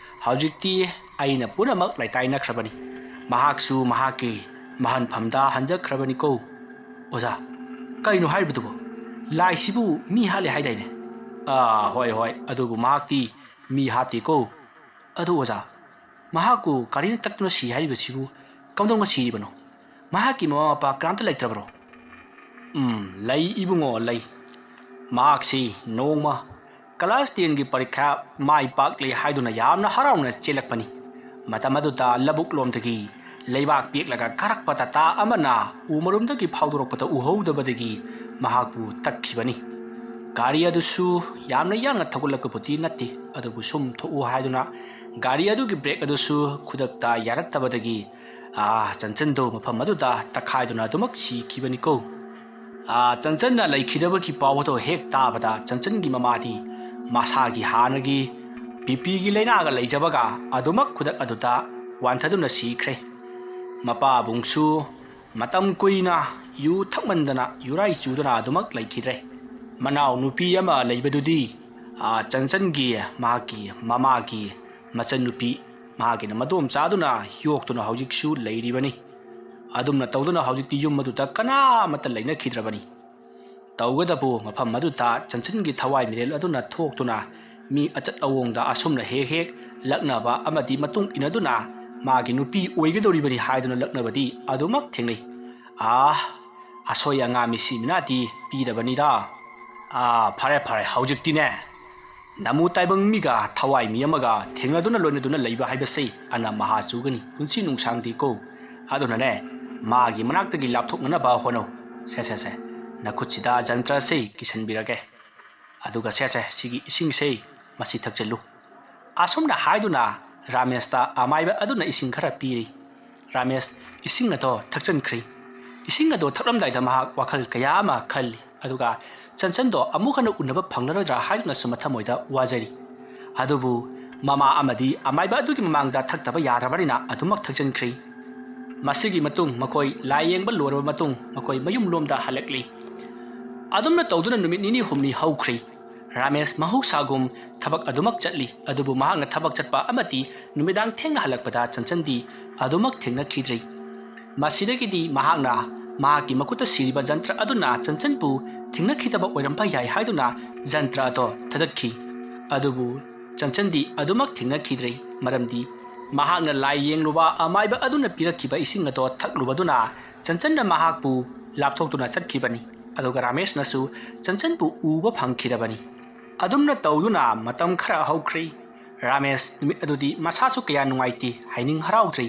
A: ꯍꯧꯖꯤꯛꯇꯤ ꯑꯩꯅ ꯄꯨꯝꯅꯃꯛ ꯂꯩꯇꯥꯏꯅꯈ꯭ꯔꯕꯅꯤ ꯃꯍꯥꯛꯁꯨ ꯃꯍꯥꯛꯀꯤ ꯃꯍꯟꯐꯝꯗ ꯍꯟꯖꯈ꯭ꯔꯕꯅꯤꯀꯣ ꯑꯣꯖꯥ ꯀꯩꯅꯣ ꯍꯥꯏꯔꯤꯕꯗꯨꯕꯣ ꯂꯥꯏꯁꯤꯕꯨ ꯃꯤ ꯍꯥꯠꯂꯦ ꯍꯥꯏꯗꯥꯏꯅꯦ ꯍꯣꯏ ꯑꯗꯨꯕꯨ ꯃꯍꯥꯛꯇꯤ ꯃꯤ ꯍꯥꯠꯇꯦꯀꯣ ꯑꯗꯨ ꯑꯣꯖꯥ ꯃꯍꯥꯛꯄꯨ ꯀꯔꯤꯅ ꯇꯛꯇꯨꯅ ꯁꯤ ꯍꯥꯏꯔꯤꯕꯁꯤꯕꯨ ꯀꯝꯗꯧꯅ ꯁꯤꯔꯤꯕꯅꯣ ꯃꯍꯥꯛꯀꯤ ꯃꯃꯥ ꯃꯄꯥ ꯀꯅꯥꯝꯇ ꯂꯩꯇ꯭ꯔꯕ꯭ꯔꯣ ꯂꯩ ꯏꯕꯨꯡꯉꯣ ꯂꯩ ꯃꯍꯥꯛꯁꯤ ꯅꯣꯡꯃ ꯀ꯭ꯂꯥꯁ 10ꯒꯤ ꯄꯔꯤꯈꯥ ꯃꯥꯏ ꯄꯥꯛꯂꯦ ꯍꯥꯏꯗꯨꯅ ꯌꯥꯝꯅ ꯍꯔꯥꯎꯅ ꯆꯦꯜꯂꯛꯄꯅꯤ ꯃꯇꯝ ꯑꯗꯨꯗ ꯂꯧꯕꯨꯛ ꯂꯣꯝꯗꯒꯤ ꯂꯩꯕꯥꯛ ꯄꯦꯛꯂꯒ ꯀꯥꯔꯛꯄ ꯇꯥꯇꯥ ꯑꯃꯅ ꯎꯃꯔꯨꯝꯗꯒꯤ ꯐꯥꯎꯗꯣꯔꯛꯄꯗ ꯎꯍꯧꯗꯕꯗꯒꯤ ꯃꯍꯥꯛꯄꯨ ꯇꯛꯈꯤꯕꯅꯤ ꯒꯥꯔꯤ ꯑꯗꯨꯁꯨ ꯌꯥꯝꯅ ꯌꯥꯡꯅ ꯊꯧꯒꯠꯂꯛꯄꯕꯨꯗꯤ ꯅꯠꯇꯦ ꯑꯗꯨꯕꯨ ꯁꯨꯝ ꯊꯣꯛꯎ ꯍꯥꯏꯗꯨꯅ ꯒꯥꯔꯤ ꯑꯗꯨꯒꯤ ꯕ꯭ꯔꯦꯛ ꯑꯗꯨꯁꯨ ꯈꯨꯗꯛꯇ ꯌꯥꯔꯛꯇꯕꯗꯒꯤ ꯆꯟꯆꯟꯗꯣ ꯃꯐꯝ ꯑꯗꯨꯗ ꯇꯛꯈꯥꯏꯗꯨꯅ ꯑꯗꯨꯃꯛ ꯁꯤꯈꯤꯕꯅꯤꯀꯣ ꯆꯟꯆꯟꯅ ꯂꯩꯈꯤꯗꯕꯒꯤ ꯄꯥꯎ ꯑꯗꯨ ꯍꯦꯛ ꯇꯥꯕꯗ ꯆꯟꯆꯟꯒꯤ ꯃꯃꯥꯗꯤ ꯃꯁꯥꯒꯤ ꯍꯥꯟꯅꯒꯤ ꯕꯤꯄꯤꯒꯤ ꯂꯩꯅꯥꯒ ꯂꯩꯖꯕꯒ ꯑꯗꯨꯃꯛ ꯈꯨꯗꯛ ꯑꯗꯨꯗ ꯋꯥꯟꯊꯗꯨꯅ ꯁꯤꯈ꯭ꯔꯦ ꯃꯄꯥꯕꯨꯡꯁꯨ ꯃꯇꯝ ꯀꯨꯏꯅ ꯌꯨ ꯊꯛꯃꯟꯗꯅ ꯌꯨꯔꯥꯏ ꯆꯨꯗꯨꯅ ꯑꯗꯨꯃꯛ ꯂꯩꯈꯤꯗ꯭ꯔꯦ ꯃꯅꯥꯎ ꯅꯨꯄꯤ ꯑꯃ ꯂꯩꯕꯗꯨꯗꯤ ꯆꯟꯆꯟꯒꯤ ꯃꯍꯥꯛꯀꯤ ꯃꯃꯥꯒꯤ ꯃꯆꯟꯅꯨꯄꯤ ꯃꯍꯥꯛꯀꯤꯅ ꯃꯗꯣꯝꯆꯥꯗꯨꯅ ꯌꯣꯛꯇꯨꯅ ꯍꯧꯖꯤꯛꯁꯨ ꯂꯩꯔꯤꯕꯅꯤ ꯑꯗꯨꯝꯅ ꯇꯧꯗꯨꯅ ꯍꯧꯖꯤꯛꯇꯤ ꯌꯨꯝ ꯑꯗꯨꯗ ꯀꯅꯥꯃꯠꯇ ꯂꯩꯅꯈꯤꯗ꯭ꯔꯕꯅꯤ ꯇꯧꯒꯗꯕꯨ ꯃꯐꯝ ꯑꯗꯨꯗ ꯆꯟꯆꯟꯒꯤ ꯊꯋꯥꯏ ꯃꯤꯔꯦꯜ ꯑꯗꯨꯅ ꯊꯣꯛꯇꯨꯅ ꯃꯤ ꯑꯆꯠ ꯑꯋꯣꯡꯗ ꯑꯁꯨꯝꯅ ꯍꯦꯛ ꯂꯛꯅꯕ ꯑꯃꯗꯤ ꯃꯇꯨꯡ ꯏꯟꯅꯗꯨꯅ ꯃꯥꯒꯤ ꯅꯨꯄꯤ ꯑꯣꯏꯒꯗꯧꯔꯤꯕꯅꯤ ꯍꯥꯏꯗꯨꯅ ꯂꯛꯅꯕꯗꯤ ꯑꯗꯨꯃꯛ ꯊꯦꯡꯅꯩ ꯑꯁꯣꯏ ꯑꯉꯥꯝꯃꯤꯁꯤ ꯃꯤꯅꯥꯗꯤ ꯄꯤꯗꯕꯅꯤꯗ ꯐꯔꯦ ꯍꯧꯖꯤꯛꯇꯤꯅꯦ ꯅꯃꯨ ꯇꯥꯏꯕꯪ ꯃꯤꯒ ꯊꯋꯥꯏ ꯃꯤ ꯑꯃꯒ ꯊꯦꯡꯅꯗꯨꯅ ꯂꯣꯏꯅꯗꯨꯅ ꯂꯩꯕ ꯍꯥꯏꯕꯁꯤ ꯑꯅ ꯃꯍꯥ ꯆꯨꯒꯅꯤ ꯄꯨꯟꯁꯤ ꯅꯨꯡꯁꯥꯡꯗꯤꯀꯣ ꯑꯗꯨꯅꯅꯦ ꯃꯥꯒꯤ ꯃꯅꯥꯛꯇꯒꯤ ꯂꯥꯞꯊꯣꯛꯅꯅꯕ ꯍꯣꯠꯅꯧ ꯁꯦ ꯅꯈꯨꯠꯁꯤꯗ ꯖꯟꯇ꯭ꯔꯁꯤ ꯀꯤꯁꯟꯕꯤꯔꯒꯦ ꯑꯗꯨꯒ ꯁꯤꯒꯤ ꯏꯁꯤꯡꯁꯦ ꯃꯁꯤ ꯊꯛꯆꯜꯂꯨ ꯑꯁꯨꯝꯅ ꯍꯥꯏꯗꯨꯅ ꯔꯥꯃꯦꯁꯇ ꯑꯃꯥꯏꯕ ꯑꯗꯨꯅ ꯏꯁꯤꯡ ꯈꯔ ꯄꯤꯔꯤ ꯔꯥꯃꯦꯁ ꯏꯁꯤꯡ ꯑꯗꯣ ꯊꯛꯆꯟꯈ꯭ꯔꯤ ꯏꯁꯤꯡ ꯑꯗꯣ ꯊꯛꯂꯝꯗꯥꯏꯗ ꯃꯍꯥꯛ ꯋꯥꯈꯜ ꯀꯌꯥ ꯑꯃ ꯈꯜꯂꯤ ꯑꯗꯨꯒ ꯆꯟꯆꯟꯗꯣ ꯑꯃꯨꯛ ꯍꯟꯅ ꯎꯅꯕ ꯐꯪꯂꯔꯣꯏꯗ꯭ꯔꯥ ꯍꯥꯏꯗꯨꯅꯁꯨ ꯃꯊꯃꯣꯏꯗ ꯋꯥꯖꯔꯤ ꯑꯗꯨꯕꯨ ꯃꯃꯥ ꯑꯃꯗꯤ ꯑꯃꯥꯏꯕ ꯑꯗꯨꯒꯤ ꯃꯃꯥꯡꯗ ꯊꯛꯇꯕ ꯌꯥꯗ꯭ꯔꯕꯅꯤꯅ ꯑꯗꯨꯃꯛ ꯊꯛꯆꯟꯈ꯭ꯔꯤ ꯃꯁꯤꯒꯤ ꯃꯇꯨꯡ ꯃꯈꯣꯏ ꯂꯥꯏ ꯌꯦꯡꯕ ꯂꯣꯏꯔꯕ ꯃꯇꯨꯡ ꯃꯈꯣꯏ ꯃꯌꯨꯝ ꯂꯣꯝꯗ ꯍꯜꯂꯛꯂꯤ ꯑꯗꯨꯝꯅ ꯇꯧꯗꯨꯅ ꯅꯨꯃꯤꯠ 2-3 ꯍꯧꯈ꯭ꯔꯤ ꯔꯥꯃꯦꯁ ꯃꯍꯧꯁꯥꯒꯨꯝ ꯊꯕꯛ ꯑꯗꯨꯃꯛ ꯆꯠꯂꯤ ꯑꯗꯨꯕꯨ ꯃꯍꯥꯛꯅ ꯊꯕꯛ ꯆꯠꯄ ꯑꯃꯗꯤ ꯅꯨꯃꯤꯗꯥꯡ ꯊꯦꯡꯅ ꯍꯜꯂꯛꯄꯗ ꯆꯟꯆꯟꯗꯤ ꯑꯗꯨꯃꯛ ꯊꯦꯡꯅꯈꯤꯗ꯭ꯔꯤ ꯃꯁꯤꯗꯒꯤꯗꯤ ꯃꯍꯥꯛꯅ ꯃꯍꯥꯛꯀꯤ ꯃꯈꯨꯠꯇ ꯁꯤꯔꯤꯕ ꯖꯟꯇ꯭ꯔ ꯑꯗꯨꯅ ꯆꯟꯆꯟꯕꯨ ꯊꯦꯡꯅꯈꯤꯗꯕ ꯑꯣꯏꯔꯝꯕ ꯌꯥꯏ ꯍꯥꯏꯗꯨꯅ ꯖꯟꯇ꯭ꯔ ꯑꯗꯣ ꯊꯥꯗꯠꯈꯤ ꯑꯗꯨꯕꯨ ꯆꯟꯆꯟꯗꯤ ꯑꯗꯨꯃꯛ ꯊꯦꯡꯅꯈꯤꯗ꯭ꯔꯤ ꯃꯔꯝꯗꯤ ꯃꯍꯥꯛꯅ ꯂꯥꯏ ꯌꯦꯡꯂꯨꯕ ꯑꯃꯥꯏꯕ ꯑꯗꯨꯅ ꯄꯤꯔꯛꯈꯤꯕ ꯏꯁꯤꯡ ꯑꯗꯣ ꯊꯛꯂꯨꯕꯗꯨꯅ ꯆꯟꯆꯟꯅ ꯃꯍꯥꯛꯄꯨ ꯂꯥꯞꯊꯣꯛꯇꯨꯅ ꯆꯠꯈꯤꯕꯅꯤ ꯑꯗꯨꯒ ꯔꯥꯃꯦꯁꯅꯁꯨ ꯆꯟꯆꯟꯕꯨ ꯎꯕ ꯐꯪꯈꯤꯗꯕꯅꯤ ꯑꯗꯨꯝꯅ ꯇꯧꯗꯨꯅ ꯃꯇꯝ ꯈꯔ ꯍꯧꯈ꯭ꯔꯤ ꯔꯥꯃꯦꯁ ꯅꯨꯃꯤꯠ ꯑꯗꯨꯗꯤ ꯃꯁꯥꯁꯨ ꯀꯌꯥ ꯅꯨꯡꯉꯥꯏꯇꯦ ꯍꯥꯏꯅꯤꯡ ꯍꯔꯥꯎꯗ꯭ꯔꯤ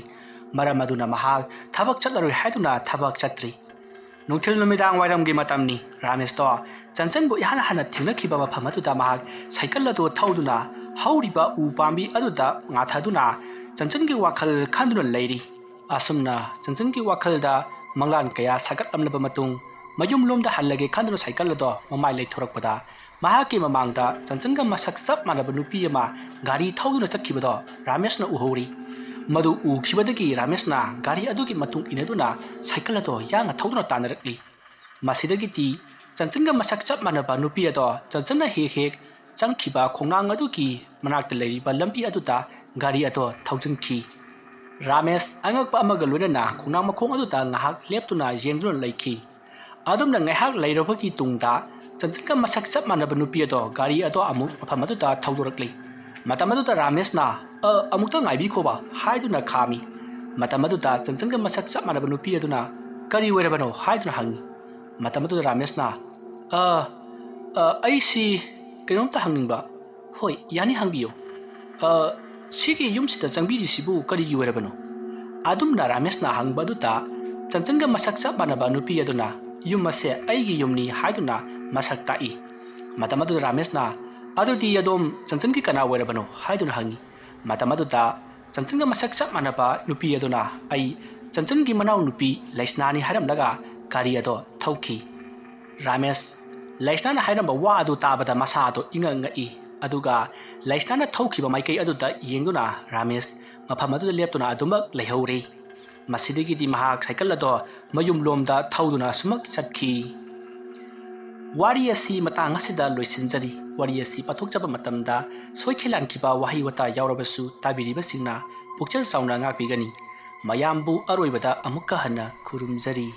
A: ꯃꯔꯝ ꯑꯗꯨꯅ ꯃꯍꯥꯛ ꯊꯕꯛ ꯆꯠꯂꯔꯣꯏ ꯍꯥꯏꯗꯨꯅ ꯊꯕꯛ ꯆꯠꯇ꯭ꯔꯤ ꯅꯨꯡꯊꯤꯜ ꯅꯨꯃꯤꯗꯥꯡ ꯋꯥꯏꯔꯝꯒꯤ ꯃꯇꯝꯅꯤ ꯔꯥꯃꯦꯁꯇꯣ ꯆꯟꯆꯟꯕꯨ ꯏꯍꯥꯟ ꯍꯥꯟꯅ ꯊꯦꯡꯅꯈꯤꯕ ꯃꯐꯝ ꯑꯗꯨꯗ ꯃꯍꯥꯛ ꯁꯥꯏꯀꯜ ꯑꯗꯨ ꯊꯧꯗꯨꯅ ꯍꯧꯔꯤꯕ ꯎ ꯄꯥꯝꯕꯤ ꯑꯗꯨꯗ ꯉꯥꯊꯗꯨꯅ ꯆꯟꯆꯟꯒꯤ ꯋꯥꯈꯜ ꯈꯟꯗꯨꯅ ꯂꯩꯔꯤ ꯑꯁꯨꯝꯅ ꯆꯟꯆꯟꯒꯤ ꯋꯥꯈꯜꯗ ꯃꯪꯂꯥꯟ ꯀꯌꯥ ꯁꯥꯒꯠꯂꯝꯂꯕ ꯃꯇꯨꯡ ꯃꯌꯨꯝꯂꯣꯝꯗ ꯍꯜꯂꯒꯦ ꯈꯟꯗꯨꯅ ꯁꯥꯏꯀꯜ ꯑꯗꯣ ꯃꯃꯥꯏ ꯂꯩꯊꯣꯔꯛꯄꯗ ꯃꯍꯥꯛꯀꯤ ꯃꯃꯥꯡꯗ ꯆꯟꯆꯟꯒ ꯃꯁꯛ ꯆꯞ ꯃꯥꯟꯅꯕ ꯅꯨꯄꯤ ꯑꯃ ꯒꯥꯔꯤ ꯊꯧꯗꯨꯅ ꯆꯠꯈꯤꯕꯗꯣ ꯔꯥꯃꯦꯁꯅ ꯎꯍꯧꯔꯤ ꯃꯗꯨ ꯎꯈꯤꯕꯗꯒꯤ ꯔꯥꯃꯦꯁꯅ ꯒꯥꯔꯤ ꯑꯗꯨꯒꯤ ꯃꯇꯨꯡ ꯏꯟꯅꯗꯨꯅ ꯁꯥꯏꯀꯜ ꯑꯗꯣ ꯌꯥꯡꯅ ꯊꯧꯗꯨꯅ ꯇꯥꯟꯅꯔꯛꯂꯤ ꯃꯁꯤꯗꯒꯤꯗꯤ ꯆꯟꯆꯟꯒ ꯃꯁꯛ ꯆꯞ ꯃꯥꯟꯅꯕ ꯅꯨꯄꯤ ꯑꯗꯣ ꯆꯟꯆꯟꯅ ꯍꯦꯛ ꯆꯪꯈꯤꯕ ꯈꯣꯡꯅꯥꯡ ꯑꯗꯨꯒꯤ ꯃꯅꯥꯛꯇ ꯂꯩꯔꯤꯕ ꯂꯝꯕꯤ ꯑꯗꯨꯗ ꯒꯥꯔꯤ ꯑꯗꯣ ꯊꯧꯖꯤꯟꯈꯤ ꯔꯥꯃꯦꯁ ꯑꯉꯛꯄ ꯑꯃꯒ ꯂꯣꯏꯅꯅ ꯈꯣꯡꯅꯥꯡ ꯃꯈꯣꯡ ꯑꯗꯨꯗ ꯉꯥꯏꯍꯥꯛ ꯂꯦꯞꯇꯨꯅ ꯌꯦꯡꯗꯨꯅ ꯂꯩꯈꯤ ꯑꯗꯨꯝꯅ ꯉꯥꯏꯍꯥꯛ ꯂꯩꯔꯕꯒꯤ ꯇꯨꯡꯗ ꯆꯟꯆꯟꯒ ꯃꯁꯛ ꯆꯞ ꯃꯥꯟꯅꯕ ꯅꯨꯄꯤ ꯑꯗꯣ ꯒꯥꯔꯤ ꯑꯗꯣ ꯑꯃꯨꯛ ꯃꯐꯝ ꯑꯗꯨꯗ ꯊꯧꯗꯣꯔꯛꯂꯤ ꯃꯇꯝ ꯑꯗꯨꯗ ꯔꯥꯃꯦꯁꯅ ꯑꯃꯨꯛꯇ ꯉꯥꯏꯕꯤꯈꯣꯕ ꯍꯥꯏꯗꯨꯅ ꯈꯥꯝꯃꯤ ꯃꯇꯝ ꯑꯗꯨꯗ ꯆꯟꯆꯟꯒ ꯃꯁꯛ ꯆꯞ ꯃꯥꯟꯅꯕ ꯅꯨꯄꯤ ꯑꯗꯨꯅ ꯀꯔꯤ ꯑꯣꯏꯔꯕꯅꯣ ꯍꯥꯏꯗꯨꯅ ꯍꯪꯉꯤ ꯃꯇꯝ ꯑꯗꯨꯗ ꯔꯥꯃꯦꯁꯅ ꯑꯩꯁꯤ ꯀꯩꯅꯣꯝꯇ ꯍꯪꯅꯤꯡꯕ ꯍꯣꯏ ꯌꯥꯅꯤ ꯍꯪꯕꯤꯌꯨ ꯁꯤꯒꯤ ꯌꯨꯝꯁꯤꯗ ꯆꯪꯕꯤꯔꯤꯁꯤꯕꯨ ꯀꯔꯤꯒꯤ ꯑꯣꯏꯔꯕꯅꯣ ꯑꯗꯨꯝꯅ ꯔꯥꯃꯦꯁꯅ ꯍꯪꯕ ꯑꯗꯨꯗ ꯆꯟꯆꯟꯒ ꯃꯁꯛ ꯆꯞ ꯃꯥꯟꯅꯕ ꯅꯨꯄꯤ ꯑꯗꯨꯅ ꯌꯨꯝ ꯑꯁꯦ ꯑꯩꯒꯤ ꯌꯨꯝꯅꯤ ꯍꯥꯏꯗꯨꯅ ꯃꯁꯛ ꯇꯥꯛꯏ ꯃꯇꯝ ꯑꯗꯨꯗ ꯔꯥꯃꯦꯁꯅ ꯑꯗꯨꯗꯤ ꯑꯗꯣꯝ ꯆꯟꯆꯟꯒꯤ ꯀꯅꯥ ꯑꯣꯏꯔꯕꯅꯣ ꯍꯥꯏꯗꯨꯅ ꯍꯪꯉꯤ ꯃꯇꯝ ꯑꯗꯨꯗ ꯆꯟꯆꯟꯒ ꯃꯁꯛ ꯆꯞ ꯃꯥꯟꯅꯕ ꯅꯨꯄꯤ ꯑꯗꯨꯅ ꯑꯩ ꯆꯟꯆꯟꯒꯤ ꯃꯅꯥꯎ ꯅꯨꯄꯤ ꯂꯩꯁꯅꯥꯅꯤ ꯍꯥꯏꯔꯝꯂꯒ ꯒꯥꯔꯤ ꯑꯗꯣ ꯊꯧꯈꯤ ꯔꯥꯃꯦꯁ ꯂꯩꯁꯅꯥꯅ ꯍꯥꯏꯔꯝꯕ ꯋꯥ ꯑꯗꯨ ꯇꯥꯕꯗ ꯃꯁꯥꯗꯣ ꯏꯉꯛ ꯉꯛꯏ ꯑꯗꯨꯒ ꯂꯩꯁꯅꯥꯅ ꯊꯧꯈꯤꯕ ꯃꯥꯏꯀꯩ ꯑꯗꯨꯗ ꯌꯦꯡꯗꯨꯅ ꯔꯥꯃꯦꯁ ꯃꯐꯝ ꯑꯗꯨꯗ ꯂꯦꯞꯇꯨꯅ ꯑꯗꯨꯃꯛ ꯂꯩꯍꯧꯔꯤ ꯃꯁꯤꯗꯒꯤꯗꯤ ꯃꯍꯥꯛ ꯁꯥꯏꯀꯜ ꯑꯗꯣ ꯃꯌꯨꯝꯂꯣꯝꯗ ꯊꯧꯗꯨꯅ ꯁꯨꯃꯛ ꯆꯠꯈꯤ ꯋꯥꯔꯤ ꯑꯁꯤ ꯃꯇꯥꯡ ꯑꯁꯤꯗ ꯂꯣꯏꯁꯤꯟꯖꯔꯤ ꯋꯥꯔꯤ ꯑꯁꯤ ꯄꯥꯊꯣꯛꯆꯕ ꯃꯇꯝꯗ ꯁꯣꯏꯈꯤꯂꯥꯟꯈꯤꯕ ꯋꯥꯍꯩ ꯋꯥꯇꯥ ꯌꯥꯎꯔꯕꯁꯨ ꯇꯥꯕꯤꯔꯤꯕꯁꯤꯡꯅ ꯄꯨꯛꯆꯦꯜ ꯆꯥꯎꯅ ꯉꯥꯛꯄꯤꯒꯅꯤ ꯃꯌꯥꯝꯕꯨ ꯑꯔꯣꯏꯕꯗ ꯑꯃꯨꯛꯀ ꯍꯟꯅ ꯈꯨꯔꯨꯝꯖꯔꯤ